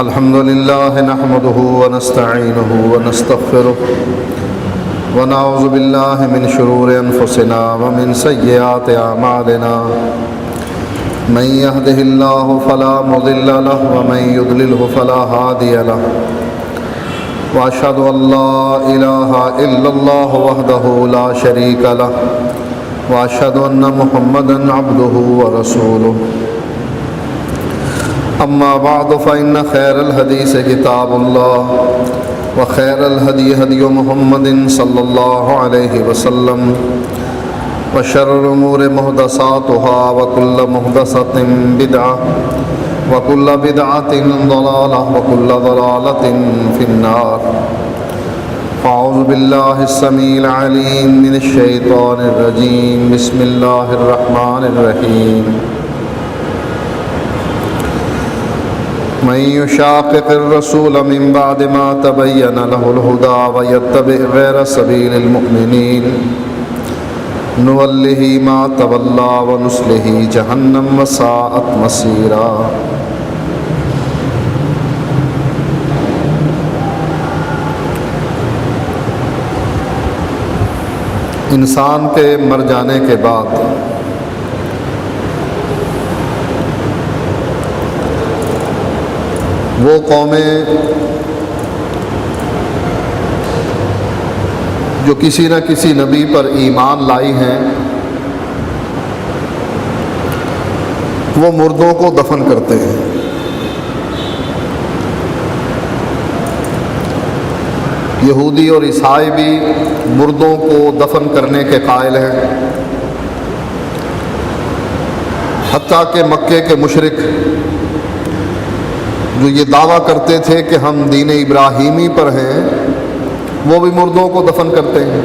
الحمد لله نحمده ونستعينه ونستغفره ونعوذ بالله من شرور أنفسنا ومن سيئات أعمالنا من يهده الله فلا مضل له ومن يضلله فلا هادي له وأشهد أن لا إله إلا الله وحده لا شريك له وأشهد أن محمدا عبده ورسوله أما بعد فإن خير الحديث كتاب الله وخير الهدي هدي محمد صلى الله عليه وسلم وشر الأمور محدثاتها وكل محدثة بدعة وكل بدعة ضلالة وكل ضلالة في النار. أعوذ بالله السميع العليم من الشيطان الرجيم. بسم الله الرحمن الرحيم. من يشاقق الرسول من بعد ما تبين له الهدى ويتبع غير سبيل المؤمنين نوله ما تولى ونصله جهنم وساءت مصيرا. انسان کے مر جانے کے بعد وہ قومیں جو کسی نہ کسی نبی پر ایمان لائی ہیں وہ مردوں کو دفن کرتے ہیں. یہودی اور عیسائی بھی مردوں کو دفن کرنے کے قائل ہیں. حتیٰ کہ مکے کے مشرک جو یہ دعویٰ کرتے تھے کہ ہم دین ابراہیمی پر ہیں وہ بھی مردوں کو دفن کرتے ہیں.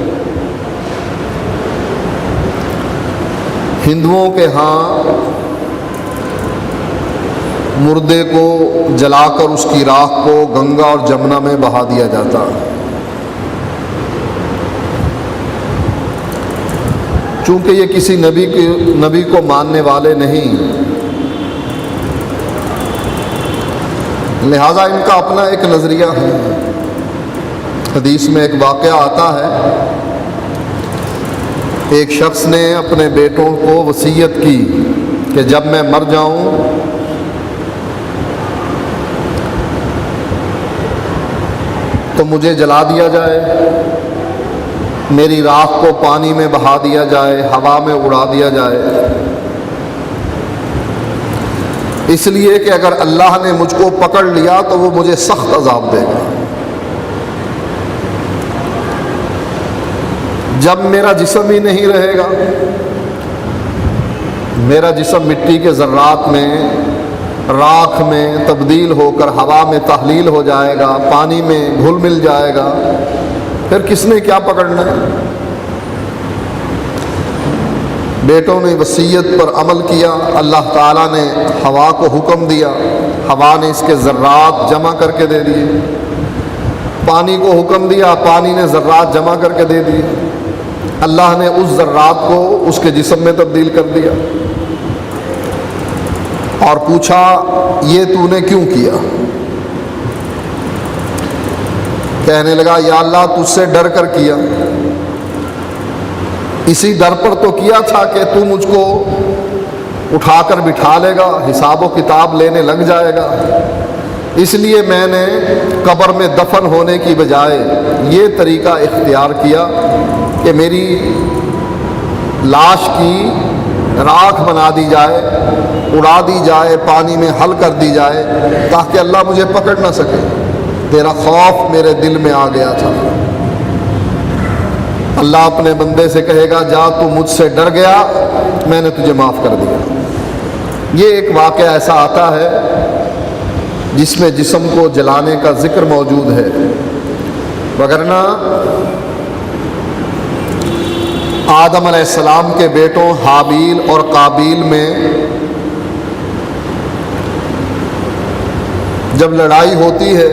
ہندوؤں کے ہاں مردے کو جلا کر اس کی راکھ کو گنگا اور جمنا میں بہا دیا جاتا. چونکہ یہ کسی نبی کو ماننے والے نہیں، لہذا ان کا اپنا ایک نظریہ ہے. حدیث میں ایک واقعہ آتا ہے، ایک شخص نے اپنے بیٹوں کو وصیت کی کہ جب میں مر جاؤں تو مجھے جلا دیا جائے، میری راکھ کو پانی میں بہا دیا جائے، ہوا میں اڑا دیا جائے، اس لیے کہ اگر اللہ نے مجھ کو پکڑ لیا تو وہ مجھے سخت عذاب دے گا. جب میرا جسم ہی نہیں رہے گا، میرا جسم مٹی کے ذرات میں، راکھ میں تبدیل ہو کر ہوا میں تحلیل ہو جائے گا، پانی میں گھل مل جائے گا، پھر کس نے کیا پکڑنا ہے؟ بیٹوں نے وصیت پر عمل کیا. اللہ تعالیٰ نے ہوا کو حکم دیا، ہوا نے اس کے ذرات جمع کر کے دے دیے. پانی کو حکم دیا، پانی نے ذرات جمع کر کے دے دیے. اللہ نے اس ذرات کو اس کے جسم میں تبدیل کر دیا اور پوچھا یہ تو نے کیوں کیا؟ کہنے لگا یا اللہ تجھ سے ڈر کر کیا، اسی ڈر پر تو کیا تھا کہ تو مجھ کو اٹھا کر بٹھا لے گا، حساب و کتاب لینے لگ جائے گا، اس لیے میں نے قبر میں دفن ہونے کی بجائے یہ طریقہ اختیار کیا کہ میری لاش کی راکھ بنا دی جائے، اڑا دی جائے، پانی میں حل کر دی جائے تاکہ اللہ مجھے پکڑ نہ سکے. تیرا خوف میرے دل میں آ گیا تھا. اللہ اپنے بندے سے کہے گا جا تو مجھ سے ڈر گیا، میں نے تجھے معاف کر دیا. یہ ایک واقعہ ایسا آتا ہے جس میں جسم کو جلانے کا ذکر موجود ہے، وگرنہ آدم علیہ السلام کے بیٹوں حابیل اور قابیل میں جب لڑائی ہوتی ہے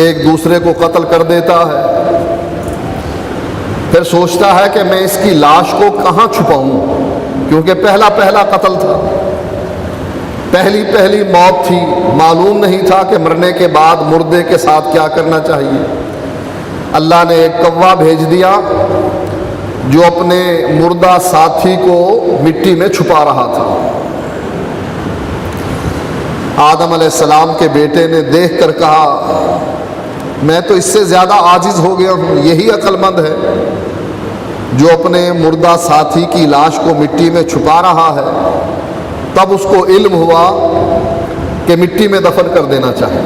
ایک دوسرے کو قتل کر دیتا ہے، پھر سوچتا ہے کہ میں اس کی لاش کو کہاں چھپاؤں، کیونکہ پہلا قتل تھا. پہلی پہلی موت تھی، معلوم نہیں تھا کہ مرنے کے بعد مردے کے ساتھ کیا کرنا چاہیے۔ اللہ نے ایک کوا بھیج دیا جو اپنے مردہ ساتھی کو مٹی میں چھپا رہا تھا۔ آدم علیہ السلام کے بیٹے نے دیکھ کر کہا میں تو اس سے زیادہ عاجز ہو گیا ہوں، یہی عقل مند ہے جو اپنے مردہ ساتھی کی لاش کو مٹی میں چھپا رہا ہے۔ تب اس کو علم ہوا کہ مٹی میں دفن کر دینا چاہیے۔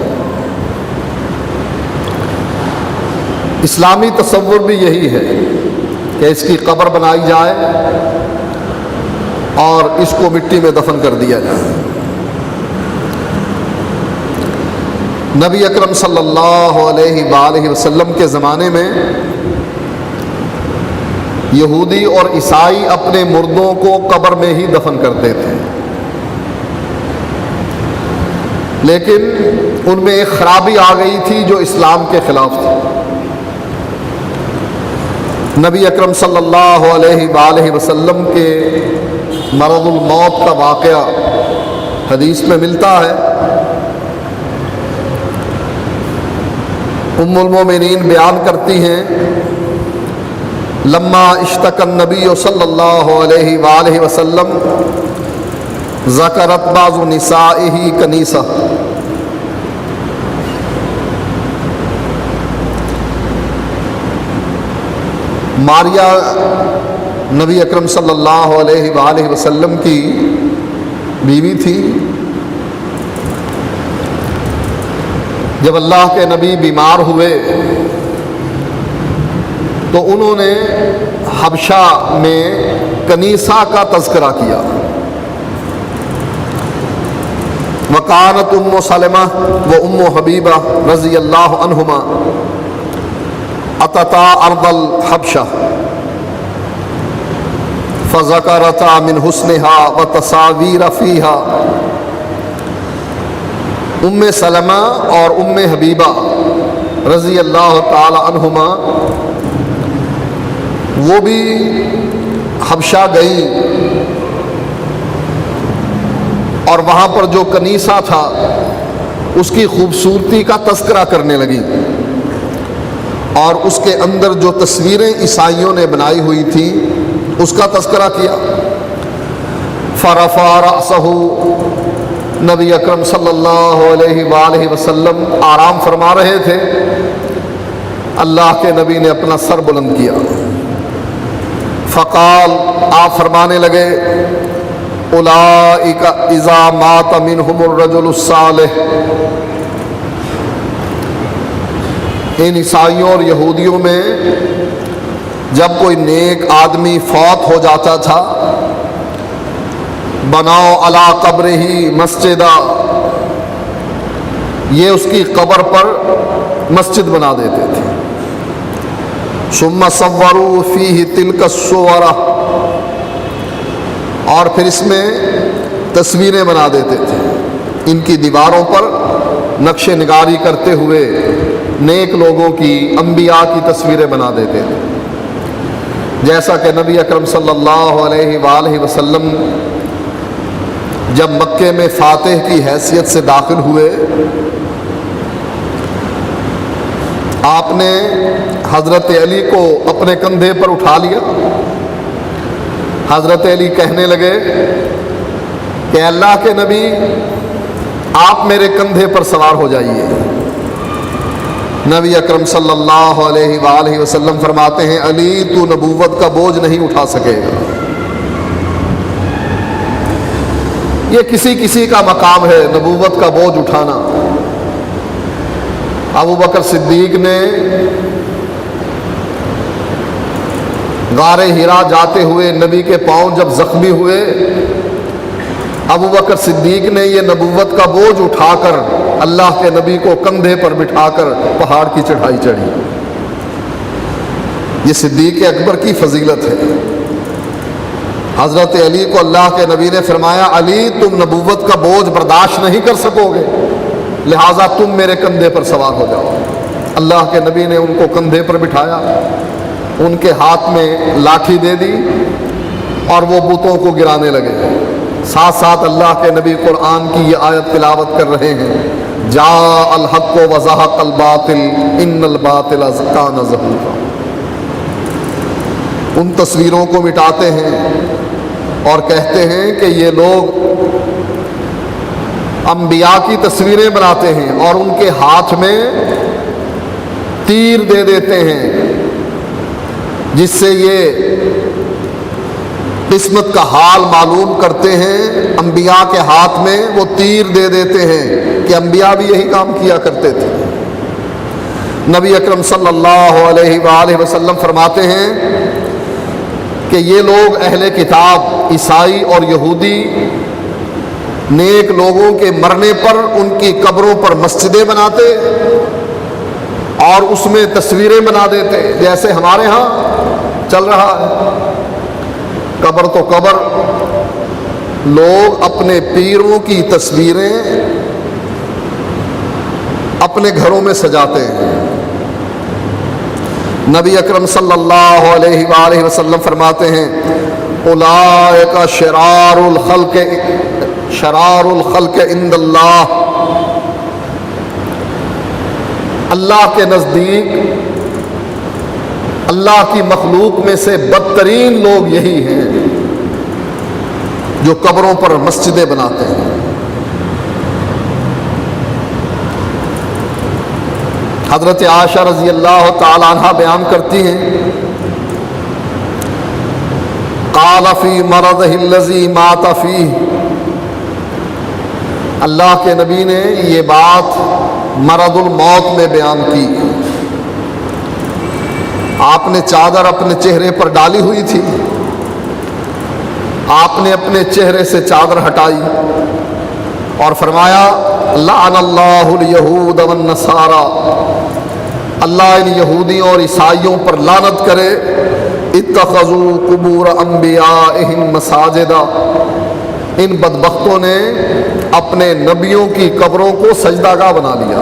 اسلامی تصور بھی یہی ہے کہ اس کی قبر بنائی جائے اور اس کو مٹی میں دفن کر دیا جائے۔ نبی اکرم صلی اللہ علیہ وآلہ وسلم کے زمانے میں یہودی اور عیسائی اپنے مردوں کو قبر میں ہی دفن کرتے تھے، لیکن ان میں ایک خرابی آ گئی تھی جو اسلام کے خلاف تھی۔ نبی اکرم صلی اللہ علیہ وآلہ وسلم کے مرض الموت کا واقعہ حدیث میں ملتا ہے۔ ام المومنین بیان کرتی ہیں لما اشتکى النبی صلی اللہ علیہ وآلہ وسلم ذکرت بعض نسائہ کنیسہ، ماریہ نبی اکرم صلی اللہ علیہ وآلہ وسلم کی بیوی تھی۔ جب اللہ کے نبی بیمار ہوئے تو انہوں نے حبشہ میں کنیسہ کا تذکرہ کیا۔ وکانت ام سلمہ و ام حبیبہ رضی اللہ عنہما اتتا ارض الحبشہ فذکرتا من حسنها وتصاویر فیہا۔ ام سلمہ اور ام حبیبہ رضی اللہ تعالی عنہما وہ بھی حبشہ گئیں اور وہاں پر جو کنیسہ تھا اس کی خوبصورتی کا تذکرہ کرنے لگیں اور اس کے اندر جو تصویریں عیسائیوں نے بنائی ہوئی تھیں اس کا تذکرہ کیا۔ فرفع رأسہ، نبی اکرم صلی اللہ علیہ وآلہ وسلم آرام فرما رہے تھے، اللہ کے نبی نے اپنا سر بلند کیا۔ فقال، آپ فرمانے لگے اولئک اذا مات منہم الرجل الصالح، ان عیسائیوں اور یہودیوں میں جب کوئی نیک آدمی فوت ہو جاتا تھا بناؤ علی قبرہ مسجدہ، یہ اس کی قبر پر مسجد بنا دیتے تھے۔ ثم صوروا فیہ تلک الصور، اور پھر اس میں تصویریں بنا دیتے تھے، ان کی دیواروں پر نقش نگاری کرتے ہوئے نیک لوگوں کی، انبیاء کی تصویریں بنا دیتے تھے۔ جیسا کہ نبی اکرم صلی اللہ علیہ وآلہ وسلم جب مکے میں فاتح کی حیثیت سے داخل ہوئے، آپ نے حضرت علی کو اپنے کندھے پر اٹھا لیا۔ حضرت علی کہنے لگے کہ اللہ کے نبی آپ میرے کندھے پر سوار ہو جائیے۔ نبی اکرم صلی اللہ علیہ وآلہ وسلم فرماتے ہیں علی تو نبوت کا بوجھ نہیں اٹھا سکے گا، یہ کسی کسی کا مقام ہے نبوت کا بوجھ اٹھانا۔ ابو بکر صدیق نے غار ہرا جاتے ہوئے نبی کے پاؤں جب زخمی ہوئے، ابو بکر صدیق نے یہ نبوت کا بوجھ اٹھا کر اللہ کے نبی کو کندھے پر بٹھا کر پہاڑ کی چڑھائی چڑھی۔ یہ صدیق اکبر کی فضیلت ہے۔ حضرت علی کو اللہ کے نبی نے فرمایا علی تم نبوت کا بوجھ برداشت نہیں کر سکو گے، لہٰذا تم میرے کندھے پر سوار ہو جاؤ۔ اللہ کے نبی نے ان کو کندھے پر بٹھایا، ان کے ہاتھ میں لاٹھی دے دی اور وہ بتوں کو گرانے لگے۔ ساتھ ساتھ اللہ کے نبی قرآن کی یہ آیت تلاوت کر رہے ہیں، جاء الحق وزهق الباطل ان الباطل کان زہوقا۔ ان تصویروں کو مٹاتے ہیں اور کہتے ہیں کہ یہ لوگ انبیاء کی تصویریں بناتے ہیں اور ان کے ہاتھ میں تیر دے دیتے ہیں، جس سے یہ قسمت کا حال معلوم کرتے ہیں۔ انبیاء کے ہاتھ میں وہ تیر دے دیتے ہیں کہ انبیاء بھی یہی کام کیا کرتے تھے۔ نبی اکرم صلی اللہ علیہ وآلہ وسلم فرماتے ہیں کہ یہ لوگ اہل کتاب عیسائی اور یہودی نیک لوگوں کے مرنے پر ان کی قبروں پر مسجدیں بناتے اور اس میں تصویریں بنا دیتے، جیسے ہمارے ہاں چل رہا ہے۔ قبر تو قبر، لوگ اپنے پیروں کی تصویریں اپنے گھروں میں سجاتے ہیں۔ نبی اکرم صلی اللہ علیہ وآلہ وسلم فرماتے ہیں اولئک شرار الخلق عند اللہ، اللہ کے نزدیک اللہ کی مخلوق میں سے بدترین لوگ یہی ہیں جو قبروں پر مسجدیں بناتے ہیں۔ حضرت عائشہ رضی اللہ تعالی عنہ بیان کرتی ہیں، قال فی مرضہ الذی مات فیہ، اللہ کے نبی نے یہ بات مرض الموت میں بیان کی۔ آپ نے چادر اپنے چہرے پر ڈالی ہوئی تھی، آپ نے اپنے چہرے سے چادر ہٹائی اور فرمایا لعن اللہ الیہود والنصارى، اللہ ان یہودیوں اور عیسائیوں پر لعنت کرے، اتخذوا قبور انبیائہم مساجدا، ان بدبختوں نے اپنے نبیوں کی قبروں کو سجدہ گاہ بنا لیا۔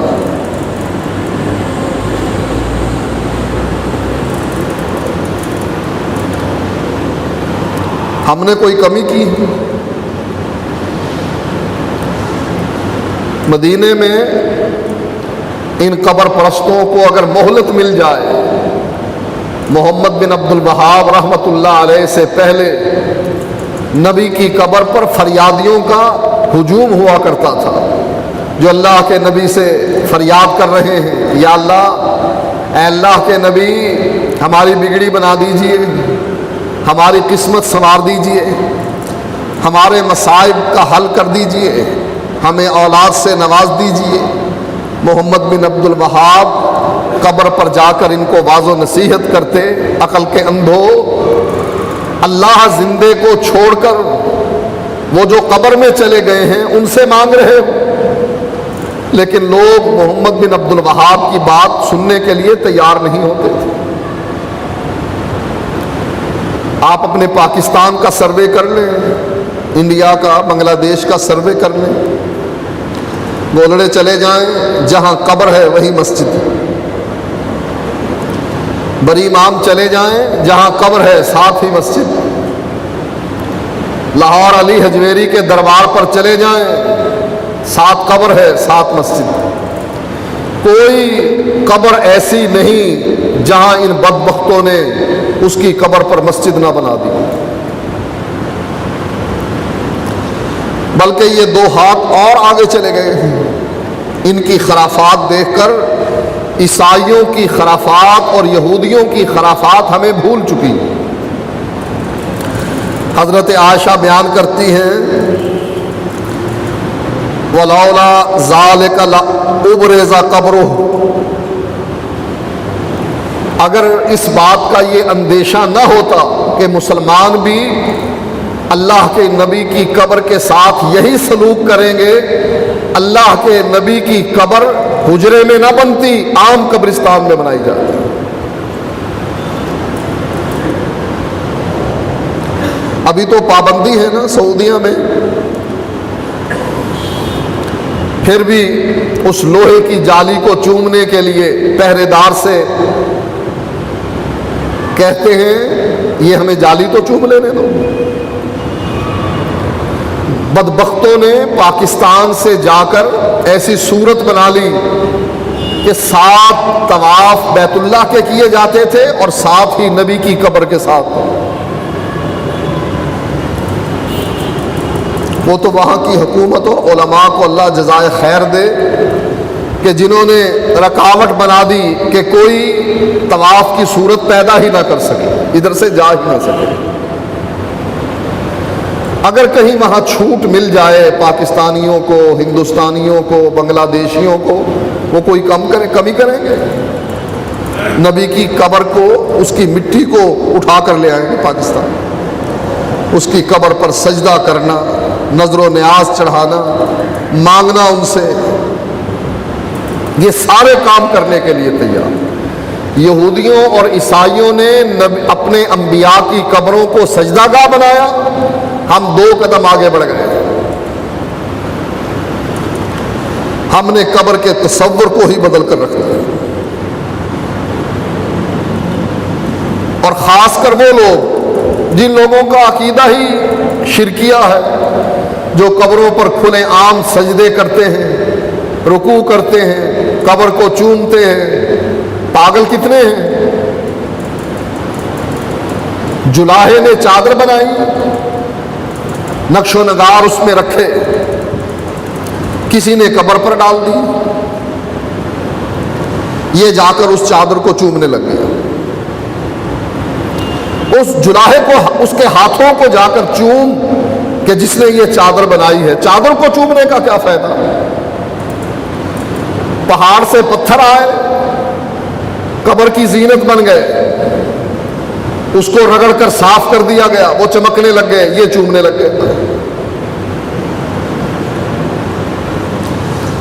ہم نے کوئی کمی کی؟ مدینے میں ان قبر پرستوں کو اگر مہلت مل جائے، محمد بن عبد الوہاب رحمۃ اللہ علیہ سے پہلے نبی کی قبر پر فریادیوں کا ہجوم ہوا کرتا تھا، جو اللہ کے نبی سے فریاد کر رہے ہیں، یا اللہ، اے اللہ کے نبی ہماری بگڑی بنا دیجئے، ہماری قسمت سنوار دیجئے، ہمارے مصائب کا حل کر دیجئے، ہمیں اولاد سے نواز دیجئے۔ محمد بن عبد الوہاب قبر پر جا کر ان کو واض و نصیحت کرتے، عقل کے اندھو، اللہ زندے کو چھوڑ کر وہ جو قبر میں چلے گئے ہیں ان سے مانگ رہے ہو۔ لیکن لوگ محمد بن عبد الوہاب کی بات سننے کے لیے تیار نہیں ہوتے تھے۔ آپ اپنے پاکستان کا سروے کر لیں، انڈیا کا، بنگلہ دیش کا سروے کر لیں، گولڑے چلے جائیں، جہاں قبر ہے وہی مسجد ہے۔ بری امام چلے جائیں، جہاں قبر ہے ساتھ ہی مسجد۔ لاہور علی حجویری کے دربار پر چلے جائیں، ساتھ قبر ہے ساتھ مسجد۔ کوئی قبر ایسی نہیں جہاں ان بدبختوں نے اس کی قبر پر مسجد نہ بنا دی، بلکہ یہ دو ہاتھ اور آگے چلے گئے ہیں۔ ان کی خرافات دیکھ کر عیسائیوں کی خرافات اور یہودیوں کی خرافات ہمیں بھول چکی۔ حضرت عائشہ بیان کرتی ہیں وَلَوْلَا ذَلِكَ لَأُبْرِزَ قَبْرُهُ، اگر اس بات کا یہ اندیشہ نہ ہوتا کہ مسلمان بھی اللہ کے نبی کی قبر کے ساتھ یہی سلوک کریں گے، اللہ کے نبی کی قبر حجرے میں نہ بنتی، عام قبرستان میں بنائی جاتی۔ ابھی تو پابندی ہے نا سعودیہ میں، پھر بھی اس لوہے کی جالی کو چومنے کے لیے پہرے دار سے کہتے ہیں یہ ہمیں جالی تو چوم لینے دو۔ بدبختوں نے پاکستان سے جا کر ایسی صورت بنا لی کہ 7 طواف بیت اللہ کے کیے جاتے تھے اور ساتھ ہی نبی کی قبر کے ساتھ. وہ تو وہاں کی حکومت اور علماء کو اللہ جزائے خیر دے کہ جنہوں نے رکاوٹ بنا دی کہ کوئی طواف کی صورت پیدا ہی نہ کر سکے، ادھر سے جا ہی نہ سکے. اگر کہیں وہاں چھوٹ مل جائے پاکستانیوں کو، ہندوستانیوں کو، بنگلہ دیشیوں کو، وہ کوئی کمی کریں گے؟ نبی کی قبر کو، اس کی مٹی کو اٹھا کر لے آئیں گے پاکستان. اس کی قبر پر سجدہ کرنا، نظر و نیاز چڑھانا، مانگنا ان سے، یہ سارے کام کرنے کے لیے تیار. یہودیوں اور عیسائیوں نے اپنے انبیاء کی قبروں کو سجدہ گاہ بنایا، ہم 2 قدم آگے بڑھ گئے. ہم نے قبر کے تصور کو ہی بدل کر رکھ دیا. اور خاص کر وہ لوگ جن لوگوں کا عقیدہ ہی شرکیہ ہے، جو قبروں پر کھلے عام سجدے کرتے ہیں، رکوع کرتے ہیں، قبر کو چومتے ہیں. پاگل کتنے ہیں؟ جلاہے نے چادر بنائی، نقش و نگار اس میں رکھے، کسی نے قبر پر ڈال دی، یہ جا کر اس چادر کو چومنے لگ گیا. اس جلاہے کو، اس کے ہاتھوں کو جا کر چوم کہ جس نے یہ چادر بنائی ہے. چادر کو چومنے کا کیا فائدہ؟ پہاڑ سے پتھر آئے، قبر کی زینت بن گئے، اس کو رگڑ کر صاف کر دیا گیا، وہ چمکنے لگ گئے، یہ چومنے لگ گئے.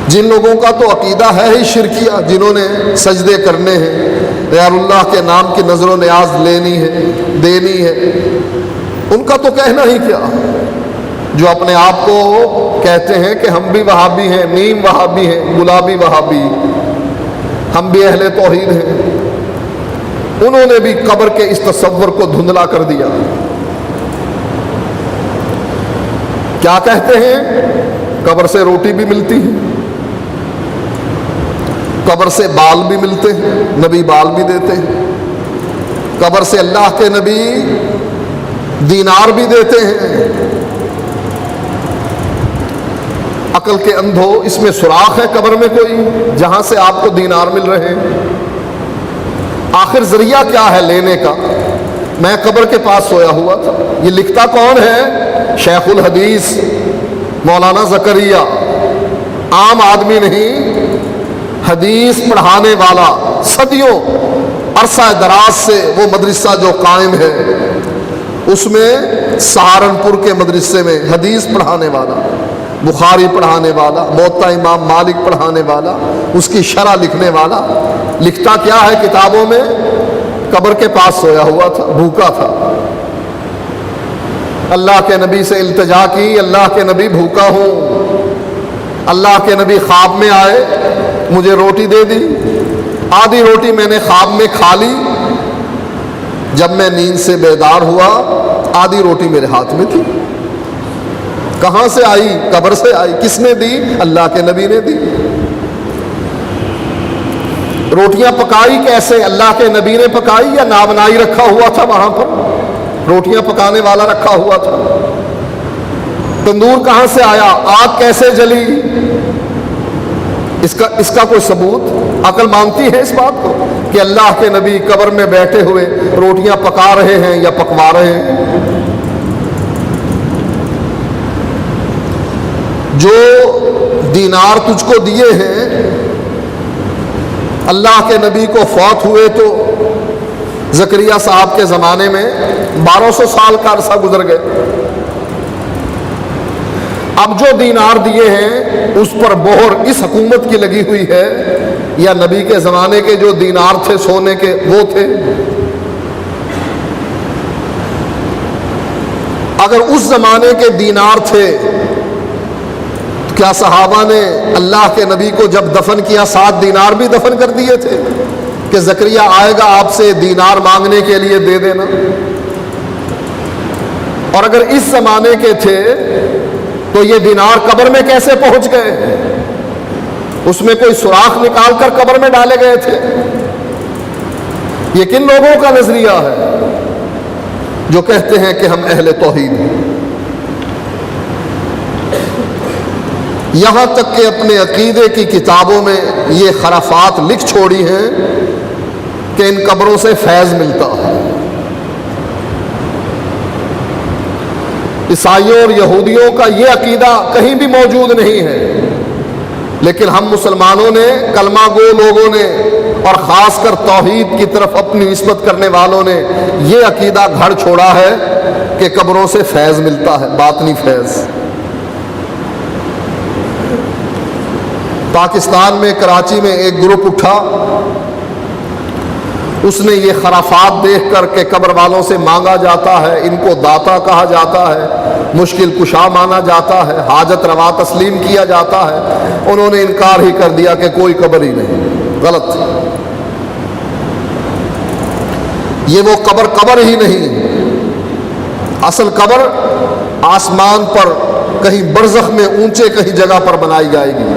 جن لوگوں کا تو عقیدہ ہے ہی شرکیہ، جنہوں نے سجدے کرنے ہیں، غیر اللہ کے نام کی نظر و نیاز لینی ہے، دینی ہے، ان کا تو کہنا ہی کیا. جو اپنے آپ کو کہتے ہیں کہ ہم بھی وہابی ہیں، نیم وہابی ہیں، گلابی وہابی، ہم بھی اہل توحید ہیں، انہوں نے بھی قبر کے اس تصور کو دھندلا کر دیا. کیا کہتے ہیں؟ قبر سے روٹی بھی ملتی ہے، قبر سے بال بھی ملتے ہیں، نبی بال بھی دیتے ہیں، قبر سے اللہ کے نبی دینار بھی دیتے ہیں. عقل کے اندھو، اس میں سوراخ ہے قبر میں کوئی جہاں سے آپ کو دینار مل رہے ہیں؟ آخر ذریعہ کیا ہے لینے کا؟ میں قبر کے پاس سویا ہوا تھا. یہ لکھتا کون ہے؟ شیخ الحدیث مولانا زکریا، عام آدمی نہیں، حدیث پڑھانے والا، صدیوں عرصہ دراز سے وہ مدرسہ جو قائم ہے، اس میں سہارنپور کے مدرسے میں حدیث پڑھانے والا، بخاری پڑھانے والا، موطا امام مالک پڑھانے والا، اس کی شرح لکھنے والا. لکھتا کیا ہے کتابوں میں؟ قبر کے پاس سویا ہوا تھا، بھوکا تھا، اللہ کے نبی سے التجا کی، اللہ کے نبی بھوکا ہوں. اللہ کے نبی خواب میں آئے، مجھے روٹی دے دی، آدھی روٹی میں نے خواب میں کھا لی، جب میں نیند سے بیدار ہوا آدھی روٹی میرے ہاتھ میں تھی. کہاں سے آئی؟ قبر سے آئی. کس نے دی؟ اللہ کے نبی نے دی. روٹیاں پکائی کیسے؟ اللہ کے نبی نے پکائی یا نابنائی رکھا ہوا تھا وہاں پر؟ روٹیاں پکانے والا رکھا ہوا تھا. تندور کہاں سے آیا؟ آگ کیسے جلی؟ اس کا کوئی ثبوت؟ عقل مانتی ہے اس بات کو کہ اللہ کے نبی قبر میں بیٹھے ہوئے روٹیاں پکا رہے ہیں یا پکوا رہے ہیں؟ جو دینار تجھ کو دیے ہیں، اللہ کے نبی کو فوت ہوئے تو زکریا صاحب کے زمانے میں 1200 سال کا عرصہ گزر گئے. اب جو دینار دیے ہیں اس پر مہر اس حکومت کی لگی ہوئی ہے یا نبی کے زمانے کے جو دینار تھے سونے کے وہ تھے؟ اگر اس زمانے کے دینار تھے، کیا صحابہ نے اللہ کے نبی کو جب دفن کیا 7 دینار بھی دفن کر دیے تھے کہ زکریا آئے گا آپ سے دینار مانگنے کے لیے دے دینا؟ اور اگر اس زمانے کے تھے تو یہ دینار قبر میں کیسے پہنچ گئے؟ اس میں کوئی سوراخ نکال کر قبر میں ڈالے گئے تھے؟ یہ کن لوگوں کا نظریہ ہے جو کہتے ہیں کہ ہم اہل توحید ہیں؟ یہاں تک کہ اپنے عقیدے کی کتابوں میں یہ خرافات لکھ چھوڑی ہیں کہ ان قبروں سے فیض ملتا ہے۔ عیسائیوں اور یہودیوں کا یہ عقیدہ کہیں بھی موجود نہیں ہے، لیکن ہم مسلمانوں نے، کلمہ گو لوگوں نے، اور خاص کر توحید کی طرف اپنی نسبت کرنے والوں نے یہ عقیدہ گھڑ چھوڑا ہے کہ قبروں سے فیض ملتا ہے، باطنی فیض۔ پاکستان میں کراچی میں ایک گروپ اٹھا، اس نے یہ خرافات دیکھ کر کہ قبر والوں سے مانگا جاتا ہے، ان کو داتا کہا جاتا ہے، مشکل کشا مانا جاتا ہے، حاجت روا تسلیم کیا جاتا ہے، انہوں نے انکار ہی کر دیا کہ کوئی قبر ہی نہیں۔ غلط، یہ وہ قبر ہی نہیں، اصل قبر آسمان پر کہیں برزخ میں اونچے کہیں جگہ پر بنائی جائے گی۔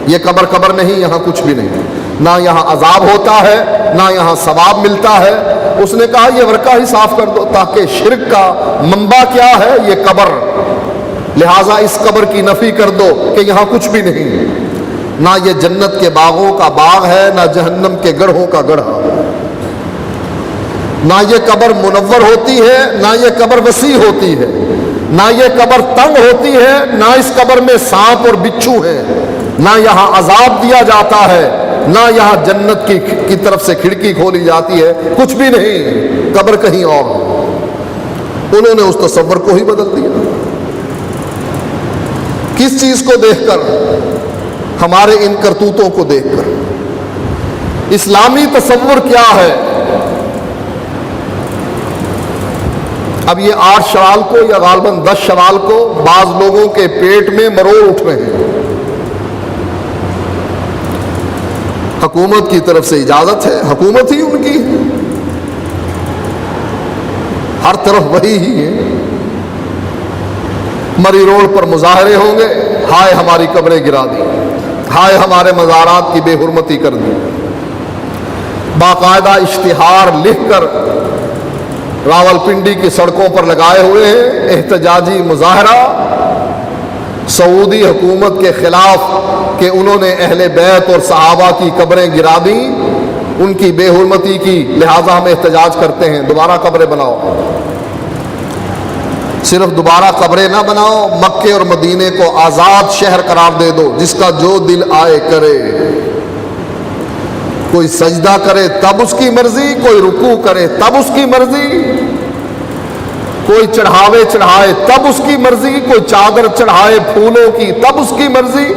یہ قبر نہیں، یہاں کچھ بھی نہیں، نہ یہاں عذاب ہوتا ہے نہ یہاں ثواب ملتا ہے۔ اس نے کہا یہ ورقہ ہی صاف کر دو، تاکہ شرک کا منبع کیا ہے؟ یہ قبر، لہٰذا اس قبر کی نفی کر دو کہ یہاں کچھ بھی نہیں، نہ یہ جنت کے باغوں کا باغ ہے، نہ جہنم کے گڑھوں کا گڑھا، نہ یہ قبر منور ہوتی ہے، نہ یہ قبر وسیع ہوتی ہے، نہ یہ قبر تنگ ہوتی ہے، نہ اس قبر میں سانپ اور بچھو ہیں، نہ یہاں عذاب دیا جاتا ہے، نہ یہاں جنت کی طرف سے کھڑکی کھولی جاتی ہے، کچھ بھی نہیں، قبر کہیں اور۔ انہوں نے اس تصور کو ہی بدل دیا۔ کس چیز کو دیکھ کر؟ ہمارے ان کرتوتوں کو دیکھ کر۔ اسلامی تصور کیا ہے؟ اب یہ 8 شوال کو یا غالباً 10 شوال کو بعض لوگوں کے پیٹ میں مروڑ اٹھ رہے ہیں۔ حکومت کی طرف سے اجازت ہے، حکومت ہی ان کی ہے، ہر طرف وہی ہی ہے۔ مری روڈ پر مظاہرے ہوں گے، ہائے ہماری قبریں گرا دی، ہائے ہمارے مزارات کی بے حرمتی کر دی۔ باقاعدہ اشتہار لکھ کر راولپنڈی کی سڑکوں پر لگائے ہوئے ہیں، احتجاجی مظاہرہ سعودی حکومت کے خلاف کہ انہوں نے اہل بیت اور صحابہ کی قبریں گرا دیں، ان کی بے حرمتی کی، لہٰذا ہم احتجاج کرتے ہیں دوبارہ قبریں بناؤ۔ صرف دوبارہ قبریں نہ بناؤ، مکے اور مدینے کو آزاد شہر قرار دے دو، جس کا جو دل آئے کرے۔ کوئی سجدہ کرے تب اس کی مرضی، کوئی رکوع کرے تب اس کی مرضی، کوئی چڑھائے تب اس کی مرضی، کوئی چادر چڑھائے پھولوں کی تب اس کی مرضی۔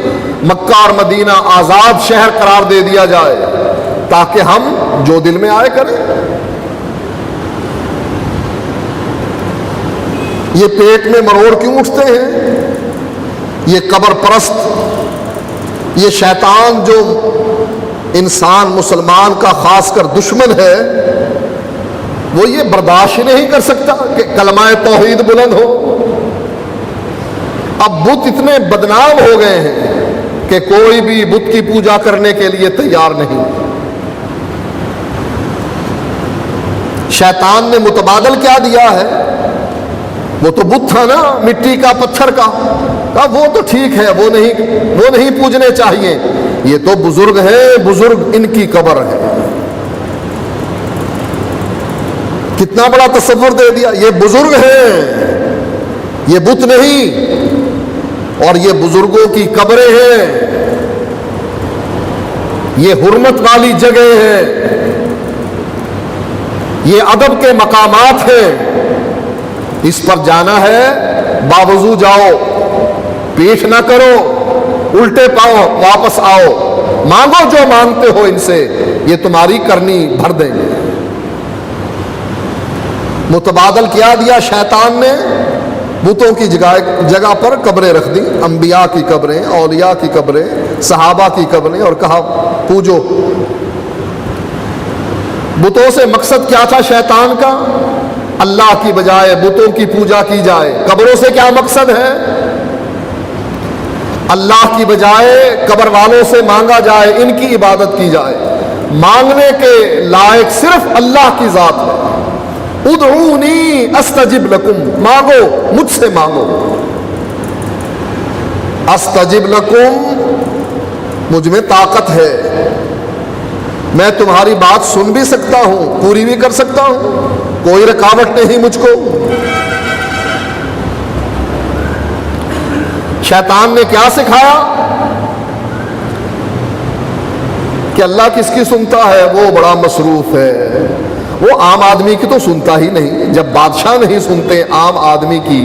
مکہ اور مدینہ آزاد شہر قرار دے دیا جائے تاکہ ہم جو دل میں آئے کریں۔ یہ پیٹ میں مروڑ کیوں اٹھتے ہیں؟ یہ قبر پرست، یہ شیطان جو انسان مسلمان کا خاص کر دشمن ہے، وہ یہ برداشت ہی نہیں کر سکتا کہ کلمہ توحید بلند ہو۔ اب بت اتنے بدنام ہو گئے ہیں کہ کوئی بھی بت کی پوجا کرنے کے لیے تیار نہیں۔ شیطان نے متبادل کیا دیا ہے؟ وہ تو بت تھا نا، مٹی کا، پتھر کا، وہ تو ٹھیک ہے، وہ نہیں پوجنے چاہیے، یہ تو بزرگ ہے، بزرگ ان کی قبر ہے۔ کتنا بڑا تصور دے دیا، یہ بزرگ ہیں، یہ بت نہیں، اور یہ بزرگوں کی قبریں ہیں، یہ حرمت والی جگہ ہیں، یہ ادب کے مقامات ہیں، اس پر جانا ہے باوضو جاؤ، پیٹھ نہ کرو، الٹے پاؤ واپس آؤ، مانگو جو مانگتے ہو ان سے، یہ تمہاری کرنی بھر دیں گے۔ متبادل کیا دیا شیطان نے؟ بتوں کی جگہ پر قبریں رکھ دی، انبیاء کی قبریں، اولیاء کی قبریں، صحابہ کی قبریں، اور کہا پوجو۔ بتوں سے مقصد کیا تھا شیطان کا؟ اللہ کی بجائے بتوں کی پوجا کی جائے۔ قبروں سے کیا مقصد ہے؟ اللہ کی بجائے قبر والوں سے مانگا جائے، ان کی عبادت کی جائے۔ مانگنے کے لائق صرف اللہ کی ذات ہے۔ ادعونی استجب لکم، مانگو مجھ سے مانگو۔ استجب لکم، مجھ میں طاقت ہے، میں تمہاری بات سن بھی سکتا ہوں، پوری بھی کر سکتا ہوں، کوئی رکاوٹ نہیں مجھ کو۔ شیطان نے کیا سکھایا کہ اللہ کس کی سنتا ہے؟ وہ بڑا مصروف ہے، وہ عام آدمی کی تو سنتا ہی نہیں۔ جب بادشاہ نہیں سنتے عام آدمی کی،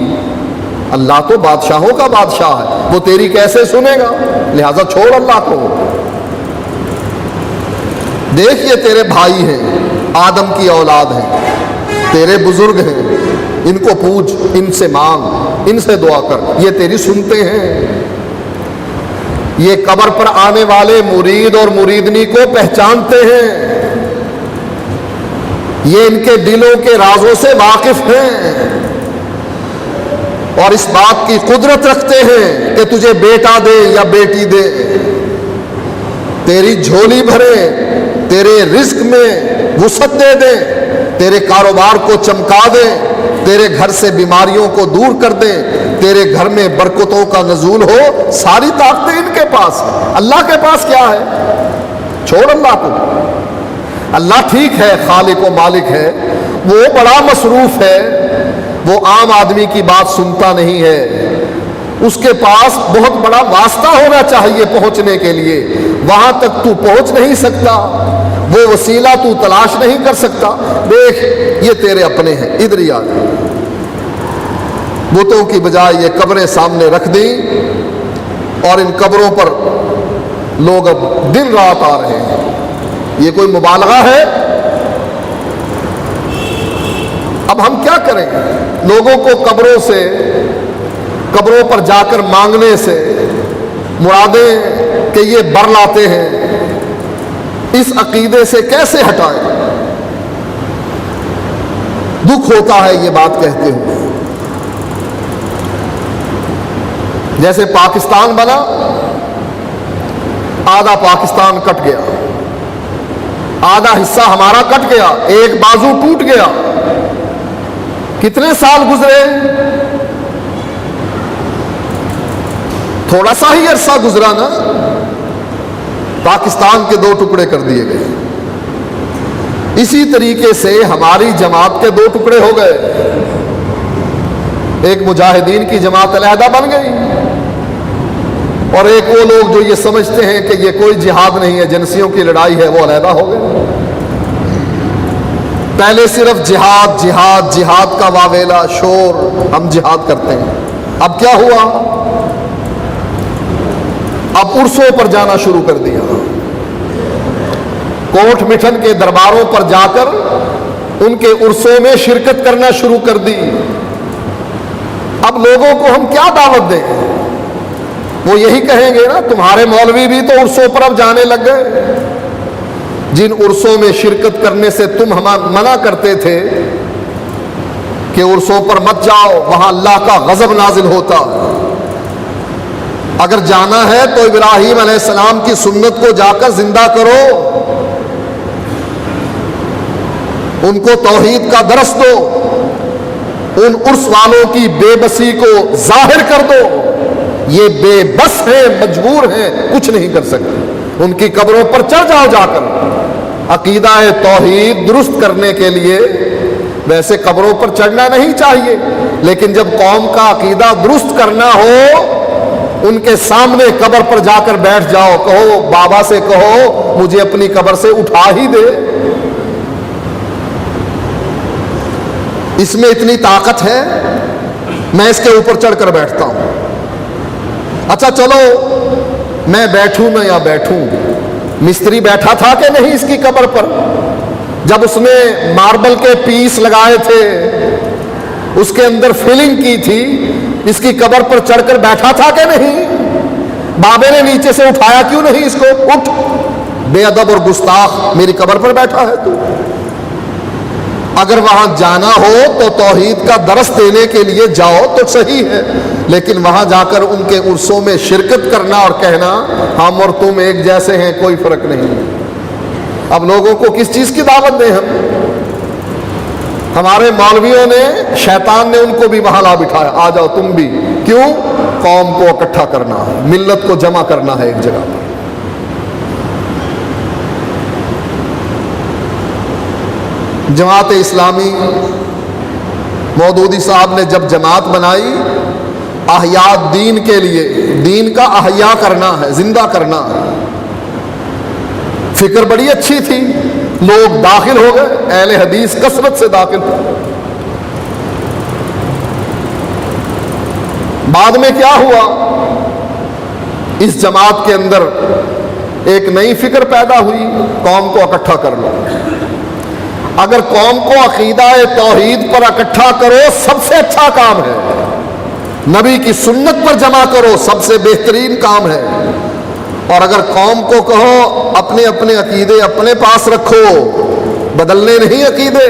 اللہ تو بادشاہوں کا بادشاہ ہے، وہ تیری کیسے سنے گا؟ لہذا چھوڑ اللہ کو۔ دیکھ یہ تیرے بھائی ہیں، آدم کی اولاد ہیں، تیرے بزرگ ہیں، ان کو پوچھ، ان سے مانگ، ان سے دعا کر، یہ تیری سنتے ہیں۔ یہ قبر پر آنے والے مرید اور مریدنی کو پہچانتے ہیں، یہ ان کے دلوں کے رازوں سے واقف ہیں، اور اس بات کی قدرت رکھتے ہیں کہ تجھے بیٹا دے یا بیٹی دے، تیری جھولی بھرے، تیرے رزق میں وسعت دے دے، تیرے کاروبار کو چمکا دے، تیرے گھر سے بیماریوں کو دور کر دے، تیرے گھر میں برکتوں کا نزول ہو۔ ساری طاقتیں ان کے پاس ہیں، اللہ کے پاس کیا ہے؟ چھوڑ اللہ کو۔ اللہ ٹھیک ہے خالق و مالک ہے، وہ بڑا مصروف ہے، وہ عام آدمی کی بات سنتا نہیں ہے، اس کے پاس بہت بڑا واسطہ ہونا چاہیے پہنچنے کے لیے، وہاں تک تو پہنچ نہیں سکتا، وہ وسیلہ تو تلاش نہیں کر سکتا۔ دیکھ یہ تیرے اپنے ہیں، ادھر ہی آ جا۔ بتوں کی بجائے یہ قبریں سامنے رکھ دیں، اور ان قبروں پر لوگ اب دن رات آ رہے ہیں۔ یہ کوئی مبالغہ ہے؟ اب ہم کیا کریں؟ لوگوں کو قبروں پر جا کر مانگنے سے مرادیں کہ یہ بر لاتے ہیں، اس عقیدے سے کیسے ہٹائیں؟ دکھ ہوتا ہے یہ بات کہتے ہوئے۔ جیسے پاکستان بنا، آدھا پاکستان کٹ گیا، آدھا حصہ ہمارا کٹ گیا، ایک بازو ٹوٹ گیا۔ کتنے سال گزرے؟ تھوڑا سا ہی عرصہ گزرا نا، پاکستان کے دو ٹکڑے کر دیے گئے۔ اسی طریقے سے ہماری جماعت کے دو ٹکڑے ہو گئے، ایک مجاہدین کی جماعت علیحدہ بن گئی، اور ایک وہ لوگ جو یہ سمجھتے ہیں کہ یہ کوئی جہاد نہیں ہے، جنسیوں کی لڑائی ہے، وہ علیحدہ ہو گئے۔ پہلے صرف جہاد جہاد جہاد کا واویلا شور، ہم جہاد کرتے ہیں۔ اب کیا ہوا؟ اب عرسوں پر جانا شروع کر دیا، کوٹ مٹھن کے درباروں پر جا کر ان کے عرسوں میں شرکت کرنا شروع کر دی۔ اب لوگوں کو ہم کیا دعوت دیں؟ وہ یہی کہیں گے نا، تمہارے مولوی بھی تو عرسوں پر اب جانے لگ گئے، جن عرسوں میں شرکت کرنے سے تم منع کرتے تھے کہ عرسوں پر مت جاؤ، وہاں اللہ کا غضب نازل ہوتا۔ اگر جانا ہے تو ابراہیم علیہ السلام کی سنت کو جا کر زندہ کرو، ان کو توحید کا درس دو، ان عرس والوں کی بے بسی کو ظاہر کر دو۔ یہ بے بس ہیں، مجبور ہیں، کچھ نہیں کر سکتے۔ ان کی قبروں پر چڑھ جاؤ جا کر، عقیدہ توحید درست کرنے کے لیے۔ ویسے قبروں پر چڑھنا نہیں چاہیے، لیکن جب قوم کا عقیدہ درست کرنا ہو، ان کے سامنے قبر پر جا کر بیٹھ جاؤ، کہو بابا سے کہو مجھے اپنی قبر سے اٹھا ہی دے۔ اس میں اتنی طاقت ہے، میں اس کے اوپر چڑھ کر بیٹھتا ہوں۔ اچھا چلو میں بیٹھوں نہ یا بیٹھوں، مستری بیٹھا تھا کہ نہیں اس کی قبر پر؟ جب اس نے ماربل کے پیس لگائے تھے، اس کے اندر فلنگ کی تھی، اس کی قبر پر چڑھ کر بیٹھا تھا کہ نہیں؟ بابے نے نیچے سے اٹھایا کیوں نہیں اس کو؟ اٹھ بے ادب اور گستاخ، میری قبر پر بیٹھا ہے تو۔ اگر وہاں جانا ہو تو توحید کا درس دینے کے لیے جاؤ تو صحیح ہے، لیکن وہاں جا کر ان کے عرسوں میں شرکت کرنا اور کہنا ہم اور تم ایک جیسے ہیں، کوئی فرق نہیں۔ اب لوگوں کو کس چیز کی دعوت دیں ہم؟ ہمارے مولویوں نے، شیطان نے ان کو بھی وہاں لا بٹھایا، آ جاؤ تم بھی۔ کیوں؟ قوم کو اکٹھا کرنا ہے، ملت کو جمع کرنا ہے ایک جگہ پر۔ جماعت اسلامی مودودی صاحب نے جب جماعت بنائی احیاء دین کے لیے، دین کا احیاء کرنا ہے، زندہ کرنا ہے، فکر بڑی اچھی تھی، لوگ داخل ہو گئے، اہل حدیث کثرت سے داخل ہوئے۔ بعد میں کیا ہوا؟ اس جماعت کے اندر ایک نئی فکر پیدا ہوئی، قوم کو اکٹھا کر لو۔ اگر قوم کو عقیدہ توحید پر اکٹھا کرو سب سے اچھا کام ہے، نبی کی سنت پر جمع کرو سب سے بہترین کام ہے، اور اگر قوم کو کہو اپنے اپنے عقیدے اپنے پاس رکھو، بدلنے نہیں عقیدے،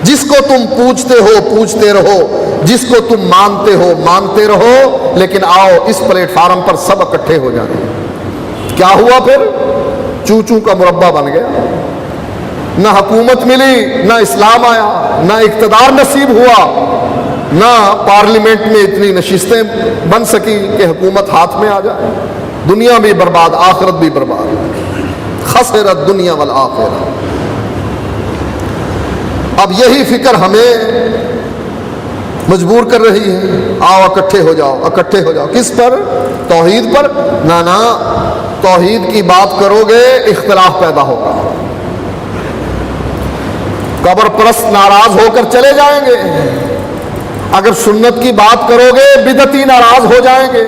جس کو تم پوچھتے ہو پوچھتے رہو، جس کو تم مانتے ہو مانتے رہو، لیکن آؤ اس پلیٹ فارم پر سب اکٹھے ہو جائیں۔ کیا ہوا پھر؟ چوچو کا مربع بن گیا، نہ حکومت ملی، نہ اسلام آیا، نہ اقتدار نصیب ہوا، نہ پارلیمنٹ میں اتنی نشستیں بن سکی کہ حکومت ہاتھ میں آ جائے۔ دنیا بھی برباد، آخرت بھی برباد، خسرت دنیا والآخرہ۔ اب یہی فکر ہمیں مجبور کر رہی ہے، آؤ اکٹھے ہو جاؤ، اکٹھے ہو جاؤ۔ کس پر؟ توحید پر؟ نہ، توحید کی بات کرو گے اختلاف پیدا ہوگا، قبر پرست ناراض ہو کر چلے جائیں گے، اگر سنت کی بات کرو گے بدعتی ناراض ہو جائیں گے،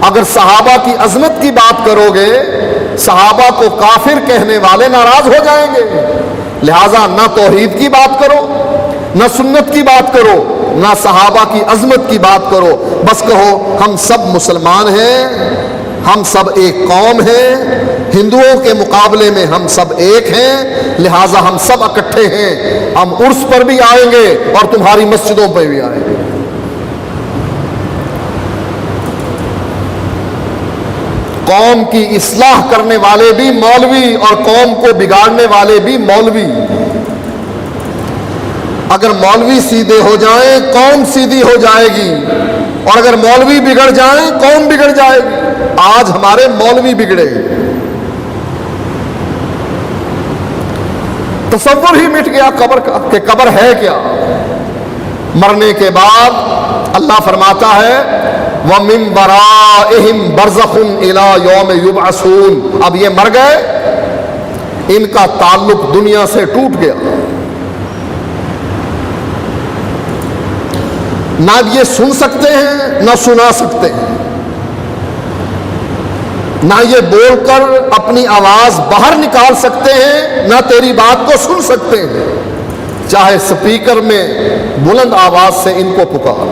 اگر صحابہ کی عظمت کی بات کرو گے صحابہ کو کافر کہنے والے ناراض ہو جائیں گے۔ لہٰذا نہ توحید کی بات کرو، نہ سنت کی بات کرو، نہ صحابہ کی عظمت کی بات کرو، بس کہو ہم سب مسلمان ہیں، ہم سب ایک قوم ہیں، ہندوؤں کے مقابلے میں ہم سب ایک ہیں، لہٰذا ہم سب اکٹھے ہیں، ہم عرس پر بھی آئیں گے اور تمہاری مسجدوں پہ بھی آئیں گے۔ قوم کی اصلاح کرنے والے بھی مولوی اور قوم کو بگاڑنے والے بھی مولوی۔ اگر مولوی سیدھے ہو جائیں قوم سیدھی ہو جائے گی، اور اگر مولوی بگڑ جائیں قوم بگڑ جائے گی۔ آج ہمارے مولوی بگڑے، تصور ہی مٹ گیا قبر کا کہ قبر ہے کیا۔ مرنے کے بعد اللہ فرماتا ہے وَمِن وَرَائِهِمْ بَرْزَخٌ إِلَى يَوْمِ يُبْعَثُونَ، اب یہ مر گئے، ان کا تعلق دنیا سے ٹوٹ گیا، نہ یہ سن سکتے ہیں نہ سنا سکتے ہیں، نہ یہ بول کر اپنی آواز باہر نکال سکتے ہیں، نہ تیری بات کو سن سکتے ہیں، چاہے سپیکر میں بلند آواز سے ان کو پکار۔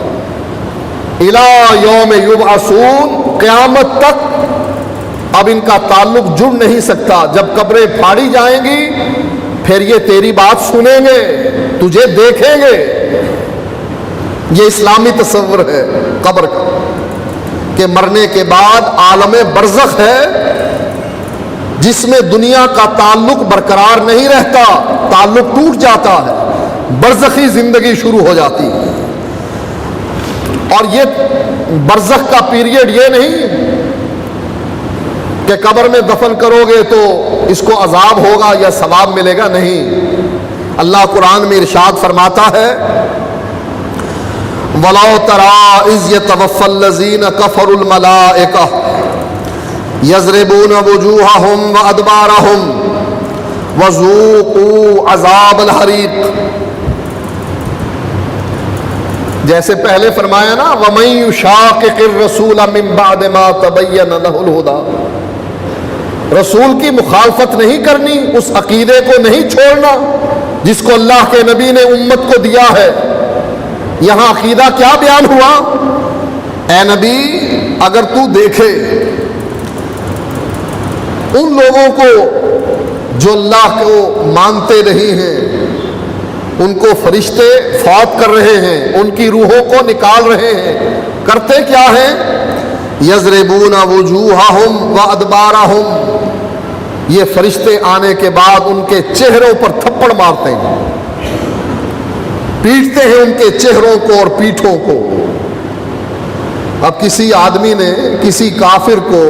اِلَى یوم یبعثون، قیامت تک اب ان کا تعلق جڑ نہیں سکتا۔ جب قبریں پھاڑی جائیں گی پھر یہ تیری بات سنیں گے، تجھے دیکھیں گے۔ یہ اسلامی تصور ہے قبر کا کہ مرنے کے بعد عالم برزخ ہے جس میں دنیا کا تعلق برقرار نہیں رہتا، تعلق ٹوٹ جاتا ہے، برزخی زندگی شروع ہو جاتی ہے۔ اور یہ برزخ کا پیریڈ یہ نہیں کہ قبر میں دفن کرو گے تو اس کو عذاب ہوگا یا ثواب ملے گا، نہیں۔ اللہ قرآن میں ارشاد فرماتا ہے وَلَوْ تَرَىٰ إِذْ يَتَوَفَّى الَّذِينَ كَفَرُوا الْمَلَائِكَةَ يَضْرِبُونَ وُجُوهَهُمْ وَأَدْبَارَهُمْ وَذُوقُوا عَذَابَ الْحَرِيقِ، جیسے پہلے فرمایا نا وَمَن يُشَاقِقِ الرَّسُولَ مِن بَعْدِ مَا تَبَيَّنَ لَهُ الْهُدَىٰ، رسول کی مخالفت نہیں کرنی، اس عقیدے کو نہیں چھوڑنا جس کو اللہ کے نبی نے امت کو دیا ہے۔ یہاں عقیدہ کیا بیان ہوا؟ اے نبی اگر تو دیکھے ان لوگوں کو جو اللہ کو مانتے نہیں ہیں، ان کو فرشتے فوت کر رہے ہیں، ان کی روحوں کو نکال رہے ہیں۔ کرتے کیا ہیں؟ یضربون وجوہہم وادبارہم، یہ فرشتے آنے کے بعد ان کے چہروں پر تھپڑ مارتے ہیں، پیٹتے ہیں ان کے چہروں کو اور پیٹھوں کو۔ اب کسی آدمی نے کسی کافر کو،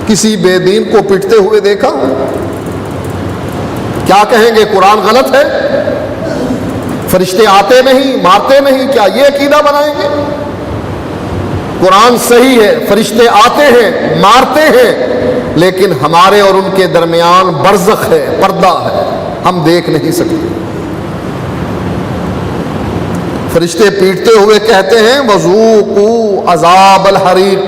کسی بے دین کو پیٹتے ہوئے دیکھا؟ کیا کہیں گے؟ قرآن غلط ہے، فرشتے آتے نہیں، مارتے نہیں، کیا یہ عقیدہ بنائیں گے؟ قرآن صحیح ہے، فرشتے آتے ہیں، مارتے ہیں، لیکن ہمارے اور ان کے درمیان برزخ ہے، پردہ ہے، ہم دیکھ نہیں سکتے۔ فرشتے پیٹتے ہوئے کہتے ہیں وذوقوا عذاب الحریق،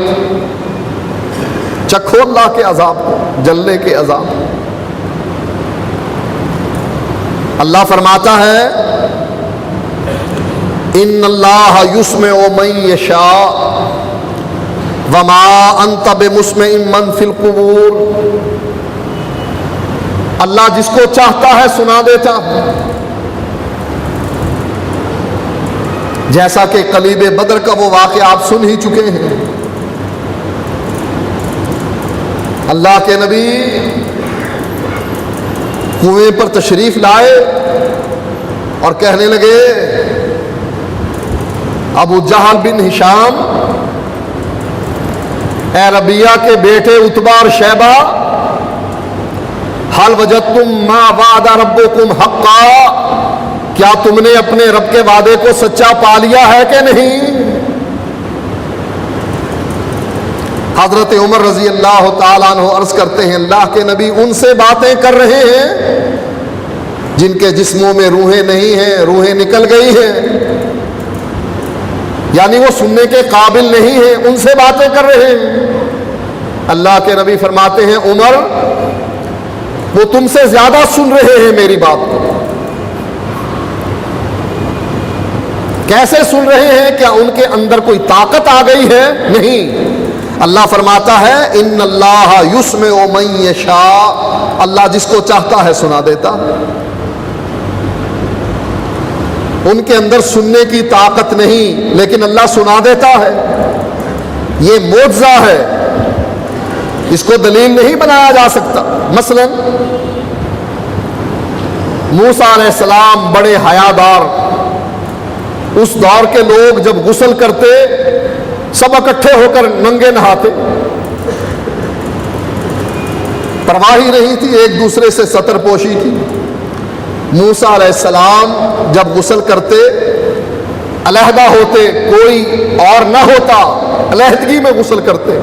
چکھو اللہ کے عذاب کو، جلنے کے عذاب۔ اللہ فرماتا ہے ان اللہ یسمع من یشاء وما انت بمسمع من فی القبور، اللہ جس کو چاہتا ہے سنا دیتا ہے، جیسا کہ قلیب بدر کا وہ واقعہ آپ سن ہی چکے ہیں۔ اللہ کے نبی کنویں پر تشریف لائے اور کہنے لگے ابو جہل بن ہشام، اے ربیہ کے بیٹے عتبہ اور شیبہ، حل وجدتم ما وعد ربکم حقا، کیا تم نے اپنے رب کے وعدے کو سچا پا لیا ہے کہ نہیں؟ حضرت عمر رضی اللہ تعالیٰ عنہ عرض کرتے ہیں اللہ کے نبی ان سے باتیں کر رہے ہیں جن کے جسموں میں روحیں نہیں ہیں، روحیں نکل گئی ہیں، یعنی وہ سننے کے قابل نہیں ہیں، ان سے باتیں کر رہے ہیں۔ اللہ کے نبی فرماتے ہیں عمر وہ تم سے زیادہ سن رہے ہیں میری بات کو۔ کیسے سن رہے ہیں؟ کیا ان کے اندر کوئی طاقت آ گئی ہے؟ نہیں۔ اللہ فرماتا ہے ان اللہ یسمع من یشاء، اللہ جس کو چاہتا ہے سنا دیتا۔ ان کے اندر سننے کی طاقت نہیں، لیکن اللہ سنا دیتا ہے۔ یہ معجزہ ہے، اس کو دلیل نہیں بنایا جا سکتا۔ مثلا موسیٰ علیہ السلام بڑے حیادار، اس دور کے لوگ جب غسل کرتے سب اکٹھے ہو کر ننگے نہاتے، پرواہ ہی نہیں تھی، ایک دوسرے سے ستر پوشی تھی۔ موسیٰ علیہ السلام جب غسل کرتے علیحدہ ہوتے، کوئی اور نہ ہوتا، علیحدگی میں غسل کرتے۔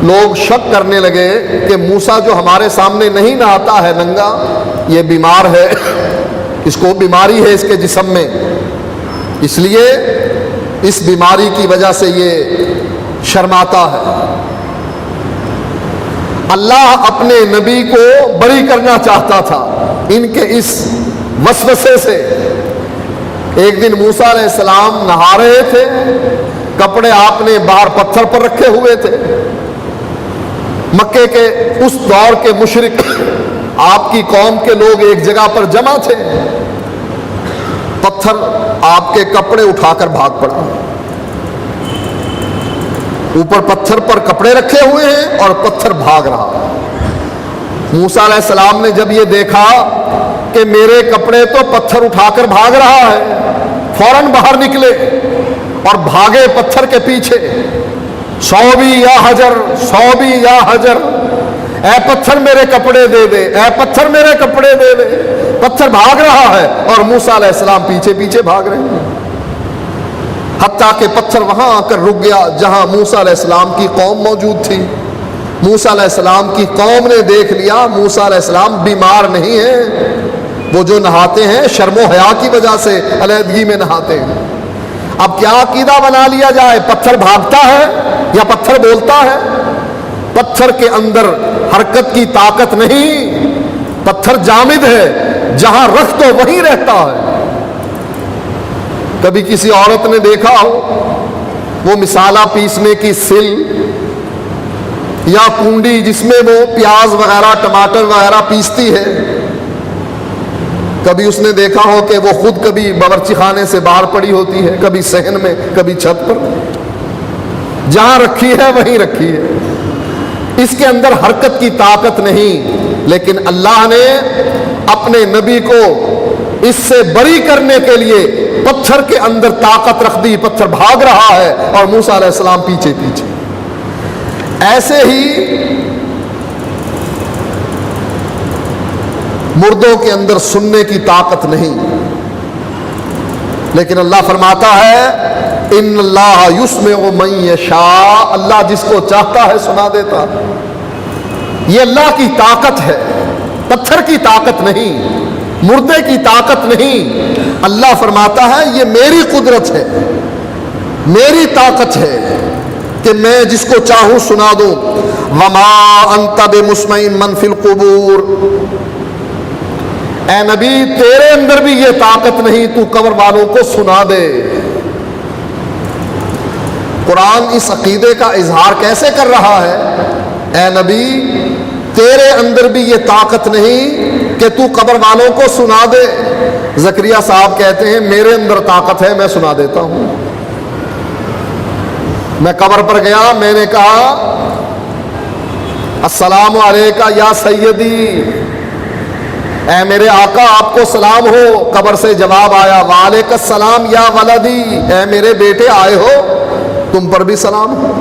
لوگ شک کرنے لگے کہ موسیٰ جو ہمارے سامنے نہیں نہاتا ہے ننگا، یہ بیمار ہے، اس کو بیماری ہے اس کے جسم میں، اس لیے اس بیماری کی وجہ سے یہ شرماتا ہے۔ اللہ اپنے نبی کو بری کرنا چاہتا تھا ان کے اس وسوسے سے۔ ایک دن موسیٰ علیہ السلام نہا رہے تھے، کپڑے آپ نے باہر پتھر پر رکھے ہوئے تھے۔ مکے کے اس دور کے مشرک، آپ کی قوم کے لوگ ایک جگہ پر جمع تھے، پتھر آپ کے کپڑے اٹھا کر بھاگ پڑا۔ اوپر پتھر پر کپڑے رکھے ہوئے ہیں اور پتھر بھاگ رہا۔ موسیٰ علیہ السلام نے جب یہ دیکھا کہ میرے کپڑے تو پتھر اٹھا کر بھاگ رہا ہے، فوراً باہر نکلے اور بھاگے پتھر کے پیچھے۔ صوبی یا حجر، صوبی یا حجر، اے پتھر میرے کپڑے دے دے، اے پتھر میرے کپڑے دے دے۔ پتھر بھاگ رہا ہے اور موسیٰ علیہ السلام پیچھے پیچھے بھاگ رہے ہیں، حتیٰ کہ پتھر وہاں آ کر رک گیا جہاں موسیٰ علیہ السلام کی قوم موجود تھی۔ موسیٰ علیہ السلام کی قوم نے دیکھ لیا موسیٰ علیہ السلام بیمار نہیں ہیں، وہ جو نہاتے ہیں شرم و حیا کی وجہ سے علیحدگی میں نہاتے ہیں۔ اب کیا عقیدہ بنا لیا جائے؟ پتھر بھاگتا ہے یا پتھر بولتا ہے؟ پتھر کے اندر حرکت کی طاقت نہیں، پتھر جامد ہے، جہاں رکھ تو وہیں رہتا ہے۔ کبھی کسی عورت نے دیکھا ہو وہ مسالہ پیسنے کی سل یا کنڈی جس میں وہ پیاز وغیرہ ٹماٹر وغیرہ پیستی ہے، کبھی اس نے دیکھا ہو کہ وہ خود کبھی باورچی خانے سے باہر پڑی ہوتی ہے، کبھی صحن میں، کبھی چھت پر، جہاں رکھی ہے وہیں رکھی ہے، اس کے اندر حرکت کی طاقت نہیں، لیکن اللہ نے اپنے نبی کو اس سے بری کرنے کے لیے پتھر کے اندر طاقت رکھ دی، پتھر بھاگ رہا ہے اور موسیٰ علیہ السلام پیچھے پیچھے۔ ایسے ہی مردوں کے اندر سننے کی طاقت نہیں، لیکن اللہ فرماتا ہے ان اللہ یسمع من یشاء، اللہ جس کو چاہتا ہے سنا دیتا۔ یہ اللہ کی طاقت ہے، پتھر کی طاقت نہیں، مردے کی طاقت نہیں۔ اللہ فرماتا ہے یہ میری قدرت ہے، میری طاقت ہے کہ میں جس کو چاہوں سنا دوں۔ وما انت بمسمع من فی القبور، اے نبی تیرے اندر بھی یہ طاقت نہیں تو قبر والوں کو سنا دے۔ قرآن اس عقیدے کا اظہار کیسے کر رہا ہے؟ اے نبی تیرے اندر بھی یہ طاقت نہیں کہ تو قبر والوں کو سنا دے۔ زکریا صاحب کہتے ہیں میرے اندر طاقت ہے، میں سنا دیتا ہوں۔ میں قبر پر گیا، میں نے کہا السلام علیکہ یا سیدی، اے میرے آقا آپ کو سلام ہو۔ قبر سے جواب آیا وعلیکم السلام یا ولدی، اے میرے بیٹے آئے ہو، تم پر بھی سلام ہو۔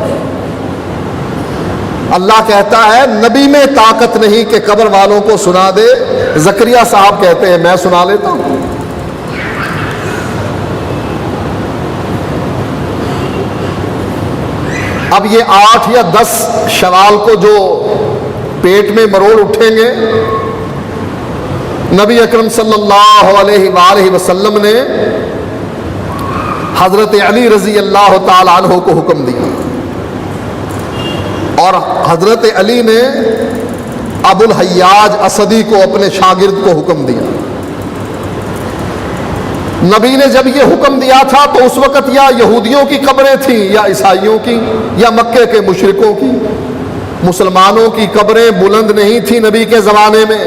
اللہ کہتا ہے نبی میں طاقت نہیں کہ قبر والوں کو سنا دے۔ زکریا صاحب کہتے ہیں میں سنا لیتا ہوں۔ اب یہ 8 یا 10 شوال کو جو پیٹ میں مروڑ اٹھیں گے، نبی اکرم صلی اللہ علیہ وآلہ وسلم نے حضرت علی رضی اللہ تعالی عنہ کو حکم دیا، اور حضرت علی نے ابو الحیاج اسدی کو اپنے شاگرد کو حکم دیا۔ نبی نے جب یہ حکم دیا تھا تو اس وقت یا یہودیوں کی قبریں تھیں یا عیسائیوں کی یا مکے کے مشرکوں کی، مسلمانوں کی قبریں بلند نہیں تھیں نبی کے زمانے میں۔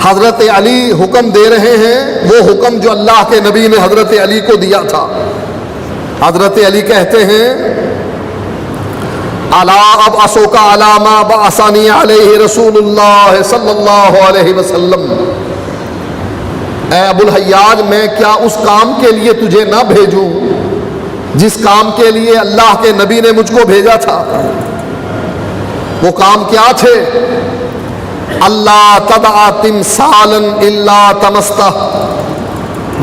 حضرت علی حکم دے رہے ہیں، وہ حکم جو اللہ کے نبی نے حضرت علی کو دیا تھا۔ حضرت علی کہتے ہیں الا ابعثک علی ما بعثنی علیہ رسول اللہ صلی اللہ علیہ وسلم، اے ابو الحیاج میں کیا اس کام کے لیے تجھے نہ بھیجوں جس کام کے لیے اللہ کے نبی نے مجھ کو بھیجا تھا؟ وہ کام کیا تھے؟ اللہ تدع تمثالا الا طمستہ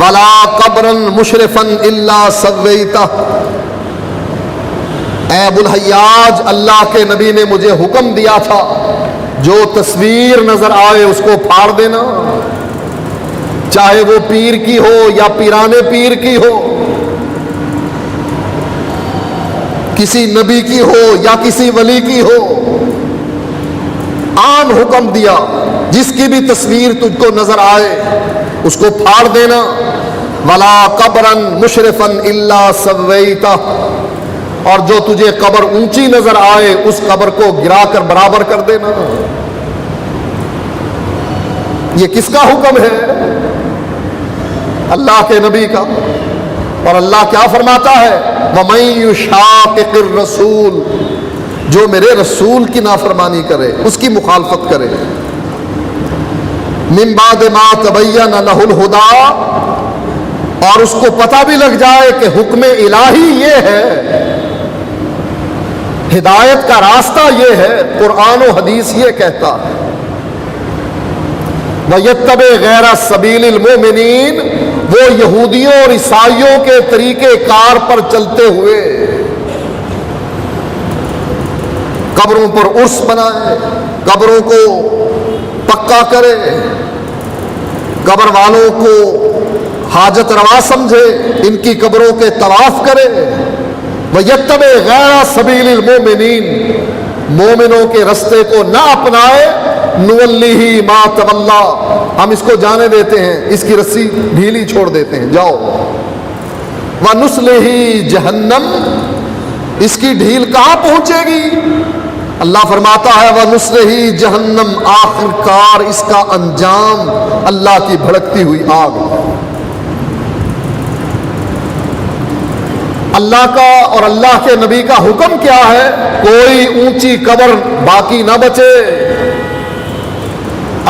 ولا قبرا مشرفا الا سویتہ۔ اے ابو الحیاج اللہ کے نبی نے مجھے حکم دیا تھا جو تصویر نظر آئے اس کو پھاڑ دینا، چاہے وہ پیر کی ہو یا پیرانے پیر کی ہو، کسی نبی کی ہو یا کسی ولی کی ہو، عام حکم دیا جس کی بھی تصویر تجھ کو نظر آئے اس کو پھاڑ دینا۔ ولا قبرا مشرفا الا سویتہ، اور جو تجھے قبر اونچی نظر آئے اس قبر کو گرا کر برابر کر دینا۔ یہ کس کا حکم ہے؟ اللہ کے نبی کا۔ اور اللہ کیا فرماتا ہے؟ وَمَن يُشَاقِقِ الرَّسُولِ، جو میرے رسول کی نافرمانی کرے، اس کی مخالفت کرے، مِن بَعْدِ مَا تَبَيَّنَ لَهُ الْهُدَىٰ، اور اس کو پتہ بھی لگ جائے کہ حکم الہی یہ ہے، ہدایت کا راستہ یہ ہے، قرآن و حدیث یہ کہتا ہے، وَيَتَّبِعْ غَيْرَ سَبِيلِ الْمُؤْمِنِينَ، وہ یہودیوں اور عیسائیوں کے طریقے کار پر چلتے ہوئے قبروں پر عرس بنائے، قبروں کو پکا کرے، قبر والوں کو حاجت روا سمجھے، ان کی قبروں کے طواف کرے۔ وَيَتَّبِعْ غَيْرَ سَبِيلِ الْمُؤْمِنِينَ، مومنوں کے رستے کو نہ اپنائے، نُوَلِّهِ مَا تَوَلَّىٰ، ہم اس کو جانے دیتے ہیں، اس کی رسی ڈھیلی چھوڑ دیتے ہیں، جاؤ۔ وَنُصْلِهِ جہنم، اس کی ڈھیل کہاں پہنچے گی؟ اللہ فرماتا ہے وَنُصْلِهِ جہنم، آخر کار اس کا انجام اللہ کی بھڑکتی ہوئی آگ۔ اللہ کا اور اللہ کے نبی کا حکم کیا ہے؟ کوئی اونچی قبر باقی نہ بچے۔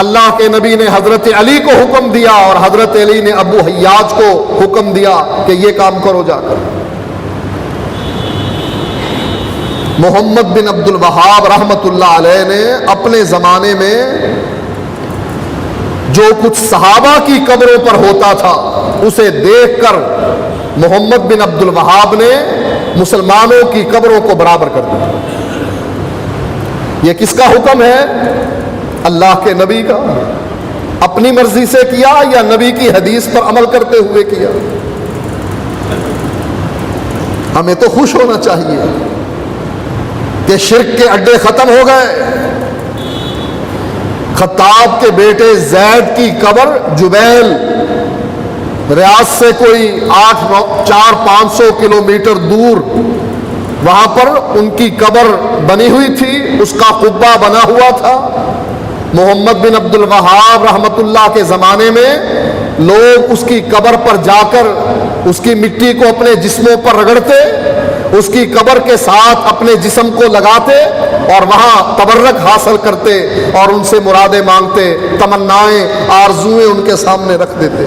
اللہ کے نبی نے حضرت علی کو حکم دیا اور حضرت علی نے ابو حیاج کو حکم دیا کہ یہ کام کرو جا کر۔ محمد بن عبد الوہاب رحمۃ اللہ علیہ نے اپنے زمانے میں جو کچھ صحابہ کی قبروں پر ہوتا تھا اسے دیکھ کر محمد بن عبد الوہاب نے مسلمانوں کی قبروں کو برابر کر دیا۔ یہ کس کا حکم ہے؟ اللہ کے نبی کا۔ اپنی مرضی سے کیا یا نبی کی حدیث پر عمل کرتے ہوئے کیا؟ ہمیں تو خوش ہونا چاہیے کہ شرک کے اڈے ختم ہو گئے۔ خطاب کے بیٹے زید کی قبر جبیل، ریاض سے کوئی 400-500 کلومیٹر دور، وہاں پر ان کی قبر بنی ہوئی تھی، اس کا قبہ بنا ہوا تھا۔ محمد بن عبد الوہاب رحمۃ اللہ کے زمانے میں لوگ اس کی قبر پر جا کر اس کی مٹی کو اپنے جسموں پر رگڑتے، اس کی قبر کے ساتھ اپنے جسم کو لگاتے اور وہاں تبرک حاصل کرتے اور ان سے مرادیں مانگتے، تمنائیں، آرزوئیں ان کے سامنے رکھ دیتے۔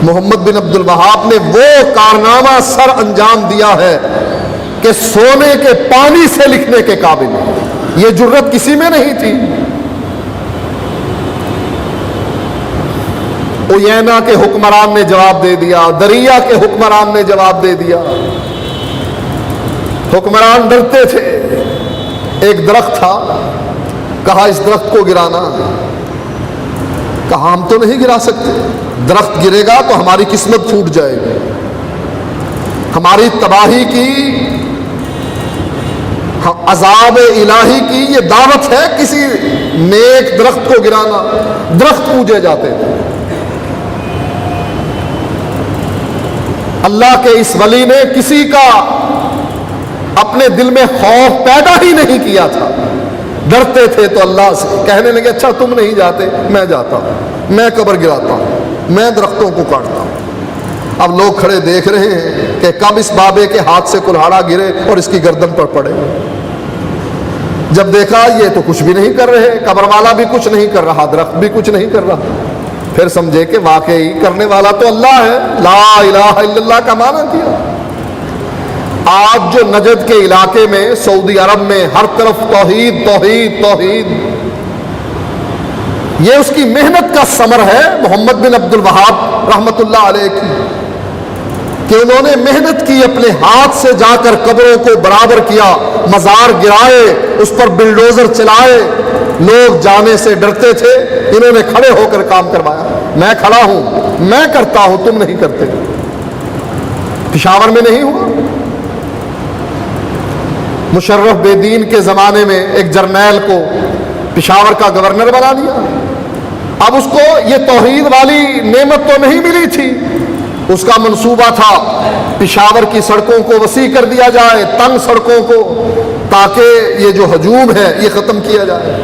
محمد بن عبد الوہاب نے وہ کارنامہ سر انجام دیا ہے کہ سونے کے پانی سے لکھنے کے قابل۔ یہ جرت کسی میں نہیں تھی۔ اوینا کے حکمران نے جواب دے دیا، دریا کے حکمران نے جواب دے دیا۔ حکمران ڈرتے تھے۔ ایک درخت تھا، کہا اس درخت کو گرانا، کہا ہم تو نہیں گرا سکتے، درخت گرے گا تو ہماری قسمت پھوٹ جائے گی، ہماری تباہی کی، عذاب الہی کی یہ دعوت ہے کسی نیک درخت کو گرانا۔ درخت پوجے جاتے تھے۔ اللہ کے اس ولی نے کسی کا اپنے دل میں خوف پیدا ہی نہیں کیا تھا۔ ڈرتے تھے تو اللہ سے کہنے لگے اچھا تم نہیں جاتے، میں جاتا ہوں، میں قبر گراتا ہوں، میں درختوں کو کاٹتا ہوں۔ اب لوگ کھڑے دیکھ رہے ہیں کہ کب اس بابے کے ہاتھ سے کلہاڑا گرے اور اس کی گردن پر پڑے۔ جب دیکھا یہ تو کچھ بھی نہیں کر رہے، قبر والا بھی کچھ نہیں کر رہا، درخت بھی کچھ نہیں کر رہا، پھر سمجھے کہ واقعی کرنے والا تو اللہ ہے۔ لا الہ الا اللہ کا معنی کیا؟ آج جو نجد کے علاقے میں، سعودی عرب میں ہر طرف توحید توحید توحید، یہ اس کی محنت کا ثمر ہے محمد بن عبد الوہاب رحمۃ اللہ علیہ کی، کہ انہوں نے محنت کی، اپنے ہاتھ سے جا کر قبروں کو برابر کیا، مزار گرائے، اس پر بلڈوزر چلائے۔ لوگ جانے سے ڈرتے تھے، انہوں نے کھڑے ہو کر کام کروایا۔ میں کھڑا ہوں، میں کرتا ہوں، تم نہیں کرتے۔ پشاور میں نہیں ہوا؟ مشرف بے دین کے زمانے میں ایک جرنیل کو پشاور کا گورنر بنا دیا۔ اب اس کو یہ توحید والی نعمت تو نہیں ملی تھی، اس کا منصوبہ تھا پشاور کی سڑکوں کو وسیع کر دیا جائے، تنگ سڑکوں کو، تاکہ یہ جو ہجوم ہے یہ ختم کیا جائے۔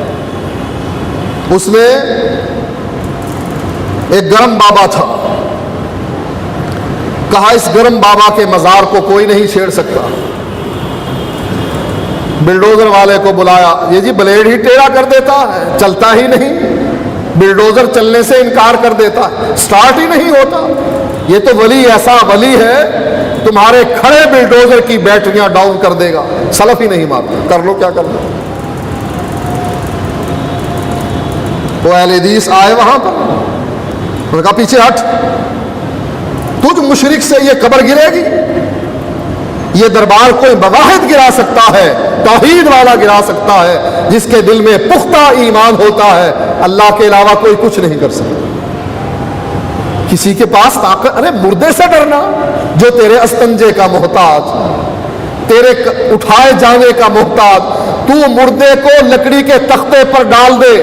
اس میں ایک گرم بابا تھا، کہا اس گرم بابا کے مزار کو کوئی نہیں چھیڑ سکتا۔ بلڈوزر والے کو بلایا، یہ جی بلیڈ ہی ٹیڑھا کر دیتا ہے، چلتا ہی نہیں، بلڈوزر چلنے سے انکار کر دیتا ہے، سٹارٹ ہی نہیں ہوتا۔ یہ تو ولی ایسا ولی ہے تمہارے کھڑے بلڈوزر کی بیٹریاں ڈاؤن کر دے گا، سلف ہی نہیں مارتا، کر لو کیا کرنا۔ وہ اہل حدیث آئے وہاں پر، انہوں نے کہا پیچھے ہٹ، تجھ مشرک سے یہ قبر گرے گی؟ یہ دربار کوئی بواحد گرا سکتا ہے، توحید والا گرا سکتا ہے، جس کے دل میں پختہ ایمان ہوتا ہے، اللہ کے علاوہ کوئی کچھ نہیں کر سکتا۔ کسی کے پاس طاقت، ارے مردے سے ڈرنا جو تیرے استنجے کا محتاج، تیرے اٹھائے جانے کا محتاج، تو مردے کو لکڑی کے تختے پر ڈال دے،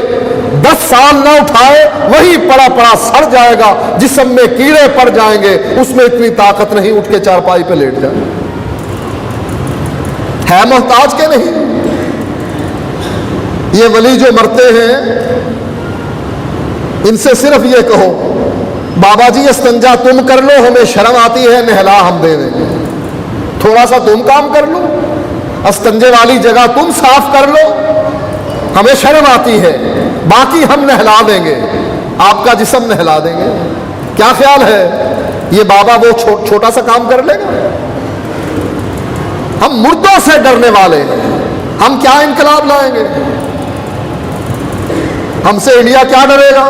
10 سال نہ اٹھائے، وہی پڑا پڑا سڑ جائے گا، جسم میں کیڑے پڑ جائیں گے، اس میں اتنی طاقت نہیں اٹھ کے چارپائی پہ لیٹ جائے۔ ہے محتاج کے نہیں؟ یہ ولی جو مرتے ہیں ان سے صرف یہ کہو بابا جی استنجا تم کر لو، ہمیں شرم آتی ہے، نہلا ہم دے دیں، تھوڑا سا تم کام کر لو، استنجے والی جگہ تم صاف کر لو، ہمیں شرم آتی ہے، باقی ہم نہلا دیں گے، آپ کا جسم نہلا دیں گے۔ کیا خیال ہے یہ بابا وہ چھوٹا سا کام کر لے گا؟ ہم مردوں سے ڈرنے والے ہیں، ہم کیا انقلاب لائیں گے؟ ہم سے انڈیا کیا ڈرے گا؟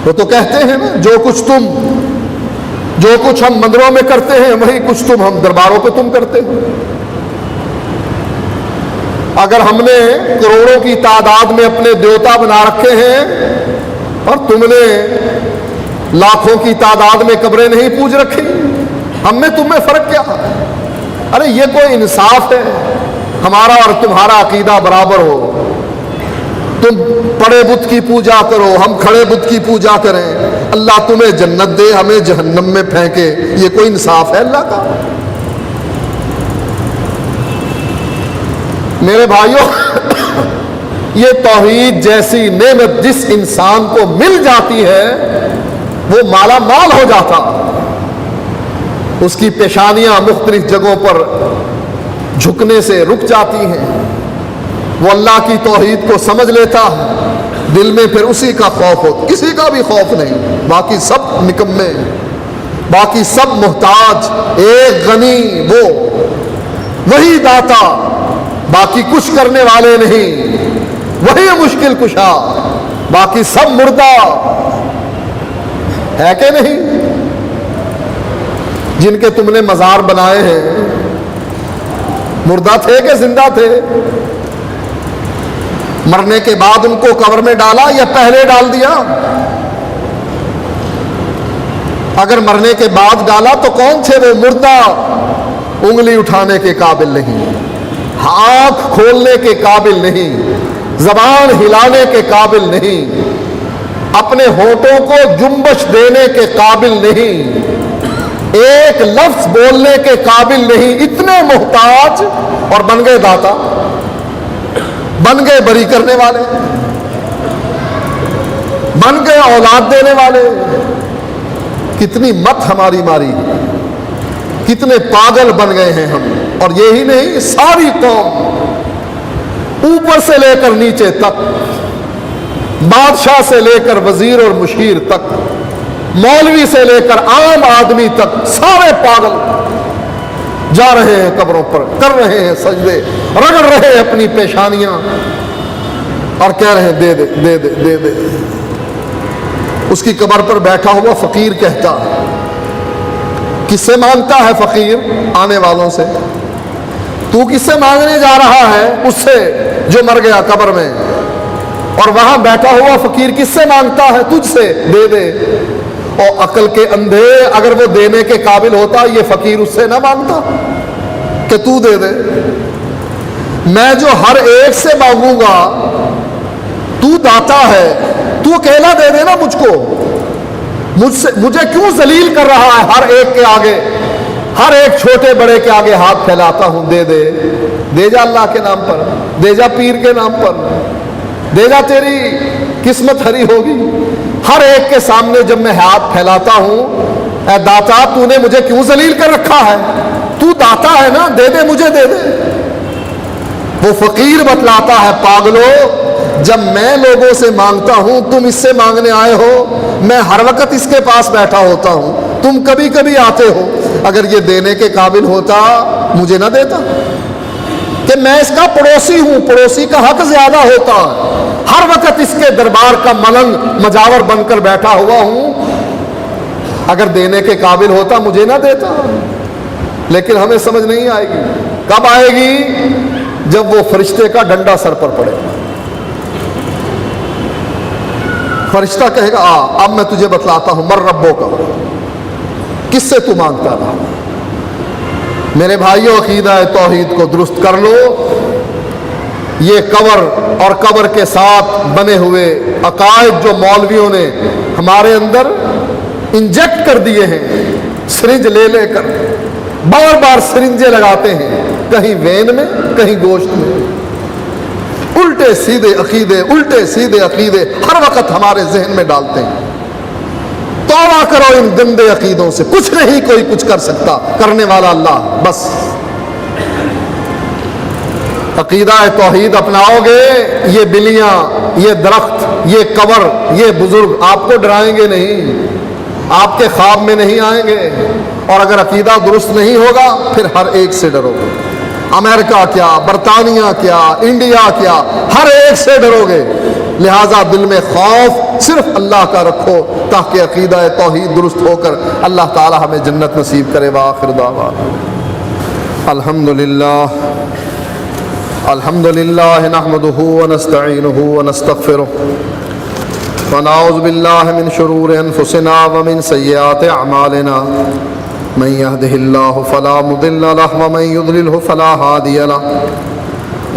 وہ تو کہتے ہیں نا جو کچھ ہم مندروں میں کرتے ہیں وہی کچھ ہم درباروں پہ تم کرتے ہو۔ اگر ہم نے کروڑوں کی تعداد میں اپنے دیوتا بنا رکھے ہیں اور تم نے لاکھوں کی تعداد میں قبریں نہیں پوج رکھی، ہم میں تم میں فرق کیا؟ ارے یہ کوئی انصاف ہے؟ ہمارا اور تمہارا عقیدہ برابر ہو، تم پڑے بت کی پوجا کرو، ہم کھڑے بت کی پوجا کریں، اللہ تمہیں جنت دے ہمیں جہنم میں پھینکے، یہ کوئی انصاف ہے اللہ کا؟ میرے بھائیوں، یہ توحید جیسی نعمت جس انسان کو مل جاتی ہے وہ مالا مال ہو جاتا، اس کی پیشانیاں مختلف جگہوں پر جھکنے سے رک جاتی ہیں، وہ اللہ کی توحید کو سمجھ لیتا ہے، دل میں پھر اسی کا خوف ہو، کسی کا بھی خوف نہیں، باقی سب نکمے، باقی سب محتاج، ایک غنی وہی داتا، باقی کچھ کرنے والے نہیں، وہی مشکل کشا، باقی سب مردہ، ہے کہ نہیں؟ جن کے تم نے مزار بنائے ہیں مردہ تھے کہ زندہ تھے؟ مرنے کے بعد ان کو قبر میں ڈالا یا پہلے ڈال دیا؟ اگر مرنے کے بعد ڈالا تو کون تھے وہ؟ مردہ، انگلی اٹھانے کے قابل نہیں، آنکھ کھولنے کے قابل نہیں، زبان ہلانے کے قابل نہیں، اپنے ہونٹوں کو جنبش دینے کے قابل نہیں، ایک لفظ بولنے کے قابل نہیں، اتنے محتاج، اور بن گئے داتا، بن گئے بری کرنے والے، بن گئے اولاد دینے والے۔ کتنی مت ہماری ماری، کتنے پاگل بن گئے ہیں ہم۔ اور یہی نہیں، ساری قوم اوپر سے لے کر نیچے تک، بادشاہ سے لے کر وزیر اور مشیر تک، مولوی سے لے کر عام آدمی تک، سارے پاگل جا رہے ہیں قبروں پر، کر رہے ہیں سجدے، رگڑ رہے ہیں اپنی پیشانیاں اور کہہ رہے ہیں دے دے دے دے دے دے۔ اس کی قبر پر بیٹھا ہوا فقیر کہتا ہے، کس سے مانگتا ہے فقیر؟ آنے والوں سے۔ تو کس سے مانگنے جا رہا ہے؟ اس سے جو مر گیا قبر میں۔ اور وہاں بیٹھا ہوا فقیر کس سے مانگتا ہے؟ تجھ سے، دے دے۔ اور عقل کے اندھے، اگر وہ دینے کے قابل ہوتا یہ فقیر اس سے نہ مانگتا کہ تو دے دے؟ میں جو ہر ایک سے مانگوں گا، تو داتا ہے، تو اکیلا دے دے نا مجھ کو، مجھے کیوں ذلیل کر رہا ہے؟ ہر ایک کے آگے، ہر ایک چھوٹے بڑے کے آگے ہاتھ پھیلاتا ہوں، دے دے، دے جا اللہ کے نام پر، دے جا پیر کے نام پر، دے جا، تیری قسمت ہری ہوگی۔ ہر ایک کے سامنے جب میں ہاتھ پھیلاتا ہوں، اے داتا تو نے مجھے کیوں ذلیل کر رکھا ہے؟ تو داتا ہے نا، دے دے مجھے، دے دے۔ وہ فقیر بتلاتا ہے، پاگلو، جب میں لوگوں سے مانگتا ہوں تم اس سے مانگنے آئے ہو، میں ہر وقت اس کے پاس بیٹھا ہوتا ہوں، تم کبھی کبھی آتے ہو، اگر یہ دینے کے قابل ہوتا مجھے نہ دیتا؟ کہ میں اس کا پڑوسی ہوں، پڑوسی کا حق زیادہ ہوتا، ہر وقت اس کے دربار کا ملنگ مجاور بن کر بیٹھا ہوا ہوں، اگر دینے کے قابل ہوتا مجھے نہ دیتا۔ لیکن ہمیں سمجھ نہیں آئے گی، کب آئے گی؟ جب وہ فرشتے کا ڈنڈا سر پر پڑے۔ فرشتہ کہے گا اب میں تجھے بتلاتا ہوں، مر ربوں کا، کس سے تو مانگتا رہا؟ میرے بھائیوں، عقیدہ توحید کو درست کر لو۔ یہ قبر اور قبر کے ساتھ بنے ہوئے عقائد جو مولویوں نے ہمارے اندر انجیکٹ کر دیے ہیں، سرنج لے لے کر بار بار سرنجیں لگاتے ہیں، کہیں وین میں کہیں گوشت میں۔ الٹے سیدھے عقیدے ہر وقت ہمارے ذہن میں ڈالتے ہیں۔ توبہ کرو ان گندے عقیدوں سے، کچھ نہیں کوئی کچھ کر سکتا، کرنے والا اللہ بس۔ عقیدہ توحید اپناؤ گے، یہ بلیاں، یہ درخت، یہ قبر، یہ بزرگ آپ کو ڈرائیں گے نہیں، آپ کے خواب میں نہیں آئیں گے۔ اور اگر عقیدہ درست نہیں ہوگا پھر ہر ایک سے ڈرو گے، امریکہ کیا، برطانیہ کیا، انڈیا کیا، ہر ایک سے ڈرو گے۔ لہٰذا دل میں خوف صرف اللہ کا رکھو تاکہ عقیدہ توحید درست ہو کر اللہ تعالی ہمیں جنت نصیب کرے۔ وآخر دعوانا الحمدللہ نحمدہ ونستعینہ ونستغفرہ ونعوذ باللہ من شرور انفسنا ومن سیئات اعمالنا من يهده الله فلا مضل له ومن يضلل فلا هادي له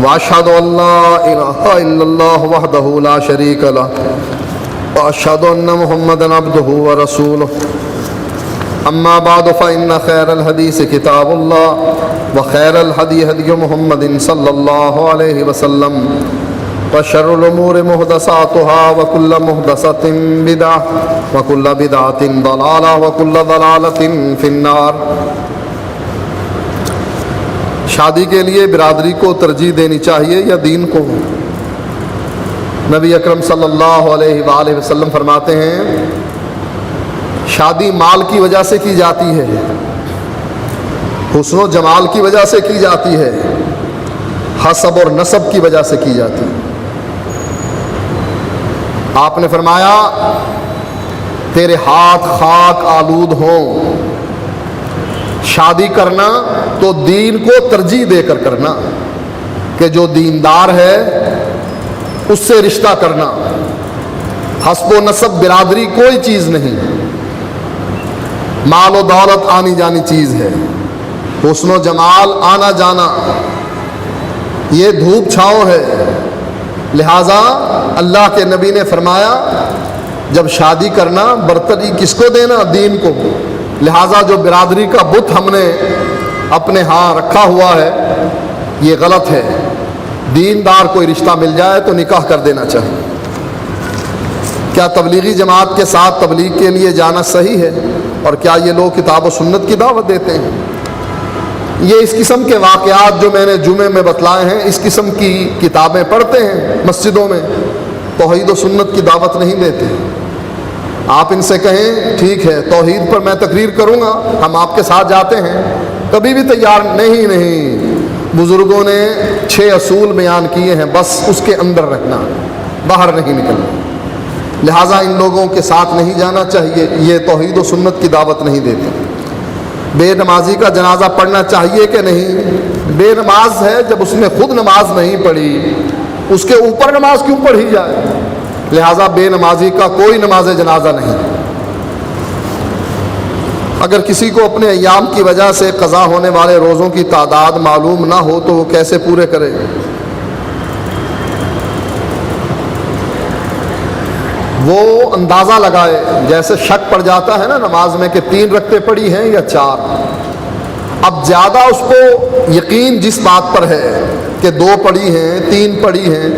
واشهد ان لا اله الا الله وحده لا شريك له واشهد ان محمدا عبده ورسوله اما بعد فان خير الحديث كتاب الله وخير الهدي هدي محمد صلى الله عليه وسلم وشر الامور محدثاتها وكل محدثة بدعة وكل بدعة ضلالة وكل ضلالة في النار۔ شادی کے لیے برادری کو ترجیح دینی چاہیے یا دین کو؟ نبی اکرم صلی اللہ علیہ وآلہ وسلم فرماتے ہیں شادی مال کی وجہ سے کی جاتی ہے، حسن و جمال کی وجہ سے کی جاتی ہے، حسب اور نسب کی وجہ سے کی جاتی ہے۔ آپ نے فرمایا تیرے ہاتھ خاک آلود ہوں، شادی کرنا تو دین کو ترجیح دے کر کرنا، کہ جو دیندار ہے اس سے رشتہ کرنا۔ حسب و نسب برادری کوئی چیز نہیں، مال و دولت آنی جانی چیز ہے، حسن و جمال آنا جانا یہ دھوپ چھاؤں ہے۔ لہٰذا اللہ کے نبی نے فرمایا جب شادی کرنا برتری کس کو دینا؟ دین کو۔ لہٰذا جو برادری کا بت ہم نے اپنے ہاں رکھا ہوا ہے یہ غلط ہے۔ دیندار کوئی رشتہ مل جائے تو نکاح کر دینا چاہیے۔ کیا تبلیغی جماعت کے ساتھ تبلیغ کے لیے جانا صحیح ہے؟ اور کیا یہ لوگ کتاب و سنت کی دعوت دیتے ہیں؟ یہ اس قسم کے واقعات جو میں نے جمعے میں بتلائے ہیں، اس قسم کی کتابیں پڑھتے ہیں مسجدوں میں، توحید و سنت کی دعوت نہیں دیتے۔ آپ ان سے کہیں ٹھیک ہے توحید پر میں تقریر کروں گا، ہم آپ کے ساتھ جاتے ہیں، کبھی بھی تیار نہیں۔ بزرگوں نے 6 اصول بیان کیے ہیں، بس اس کے اندر رکھنا، باہر نہیں نکلنا۔ لہٰذا ان لوگوں کے ساتھ نہیں جانا چاہیے، یہ توحید و سنت کی دعوت نہیں دیتے۔ بے نمازی کا جنازہ پڑھنا چاہیے کہ نہیں؟ بے نماز ہے جب اس نے خود نماز نہیں پڑھی، اس کے اوپر نماز کیوں پڑھی جائے؟ لہٰذا بے نمازی کا کوئی نماز جنازہ نہیں۔ اگر کسی کو اپنے ایام کی وجہ سے قضا ہونے والے روزوں کی تعداد معلوم نہ ہو تو وہ کیسے پورے کرے؟ وہ اندازہ لگائے، جیسے شک پڑ جاتا ہے نا نماز میں کہ 3 رکعتیں پڑھی ہیں یا 4۔ اب زیادہ اس کو یقین جس بات پر ہے کہ 2 پڑھی ہیں 3 پڑھی ہیں،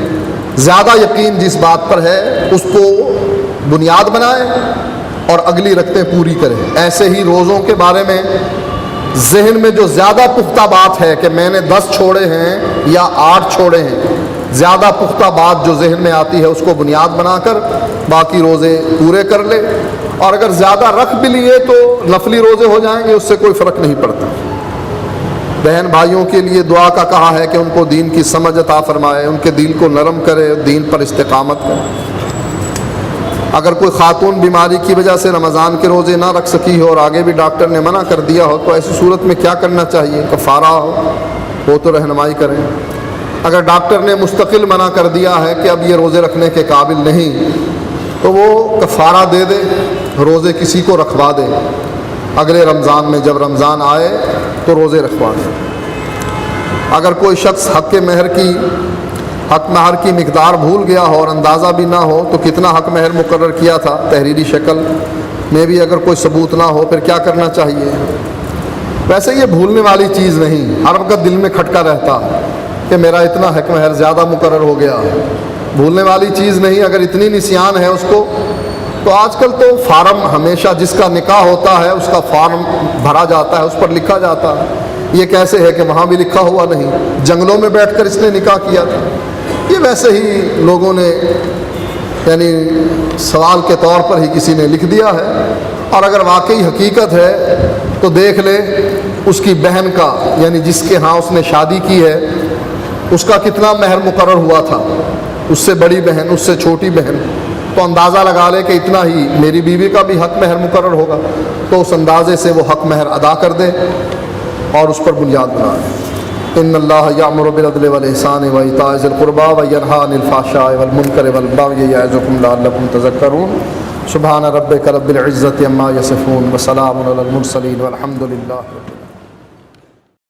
زیادہ یقین جس بات پر ہے اس کو بنیاد بنائے اور اگلی رکعتیں پوری کرے۔ ایسے ہی روزوں کے بارے میں ذہن میں جو زیادہ پختہ بات ہے کہ میں نے 10 چھوڑے ہیں یا 8 چھوڑے ہیں، زیادہ پختہ بات جو ذہن میں آتی ہے اس کو بنیاد بنا کر باقی روزے پورے کر لے۔ اور اگر زیادہ رکھ بھی لیے تو نفلی روزے ہو جائیں گے، اس سے کوئی فرق نہیں پڑتا۔ بہن بھائیوں کے لیے دعا کا کہا ہے کہ ان کو دین کی سمجھ عطا فرمائے، ان کے دل کو نرم کرے، دین پر استقامت کرے۔ اگر کوئی خاتون بیماری کی وجہ سے رمضان کے روزے نہ رکھ سکی ہو اور آگے بھی ڈاکٹر نے منع کر دیا ہو تو ایسی صورت میں کیا کرنا چاہیے؟ کفارہ ہو تو رہنمائی کریں۔ اگر ڈاکٹر نے مستقل منع کر دیا ہے کہ اب یہ روزے رکھنے کے قابل نہیں تو وہ کفارہ دے دے، روزے کسی کو رکھوا دے، اگلے رمضان میں جب رمضان آئے تو روزے رکھوا دے۔ اگر کوئی شخص حق مہر کی مقدار بھول گیا ہو اور اندازہ بھی نہ ہو تو کتنا حق مہر مقرر کیا تھا تحریری شکل میں بھی اگر کوئی ثبوت نہ ہو پھر کیا کرنا چاہیے؟ ویسے یہ بھولنے والی چیز نہیں، ہر وقت دل میں کھٹکا رہتا کہ میرا اتنا حق مہر زیادہ مقرر ہو گیا، بھولنے والی چیز نہیں۔ اگر اتنی نسیان ہے اس کو، تو آج کل تو فارم ہمیشہ جس کا نکاح ہوتا ہے اس کا فارم بھرا جاتا ہے، اس پر لکھا جاتا ہے۔ یہ کیسے ہے کہ وہاں بھی لکھا ہوا نہیں، جنگلوں میں بیٹھ کر اس نے نکاح کیا تھا؟ یہ ویسے ہی لوگوں نے یعنی سوال کے طور پر ہی کسی نے لکھ دیا ہے، اور اگر واقعی حقیقت ہے تو دیکھ لے اس کی بہن کا، یعنی جس کے ہاں اس نے شادی کی ہے، اس کا کتنا مہر مقرر ہوا تھا، اس سے بڑی بہن، اس سے چھوٹی بہن، تو اندازہ لگا لے کہ اتنا ہی میری بیوی کا بھی حق مہر مقرر ہوگا، تو اس اندازے سے وہ حق مہر ادا کر دے اور اس پر بنیاد بنا لے۔ ان اللہ یامر بالعدل والاحسان وایتاء ذی القربی وینہی عن الفحشاء والمنکر والبغی یعظکم لعلکم تذکرون۔ سبحان ربک رب العزۃ عما یصفون وسلام علی المرسلین والحمد للہ۔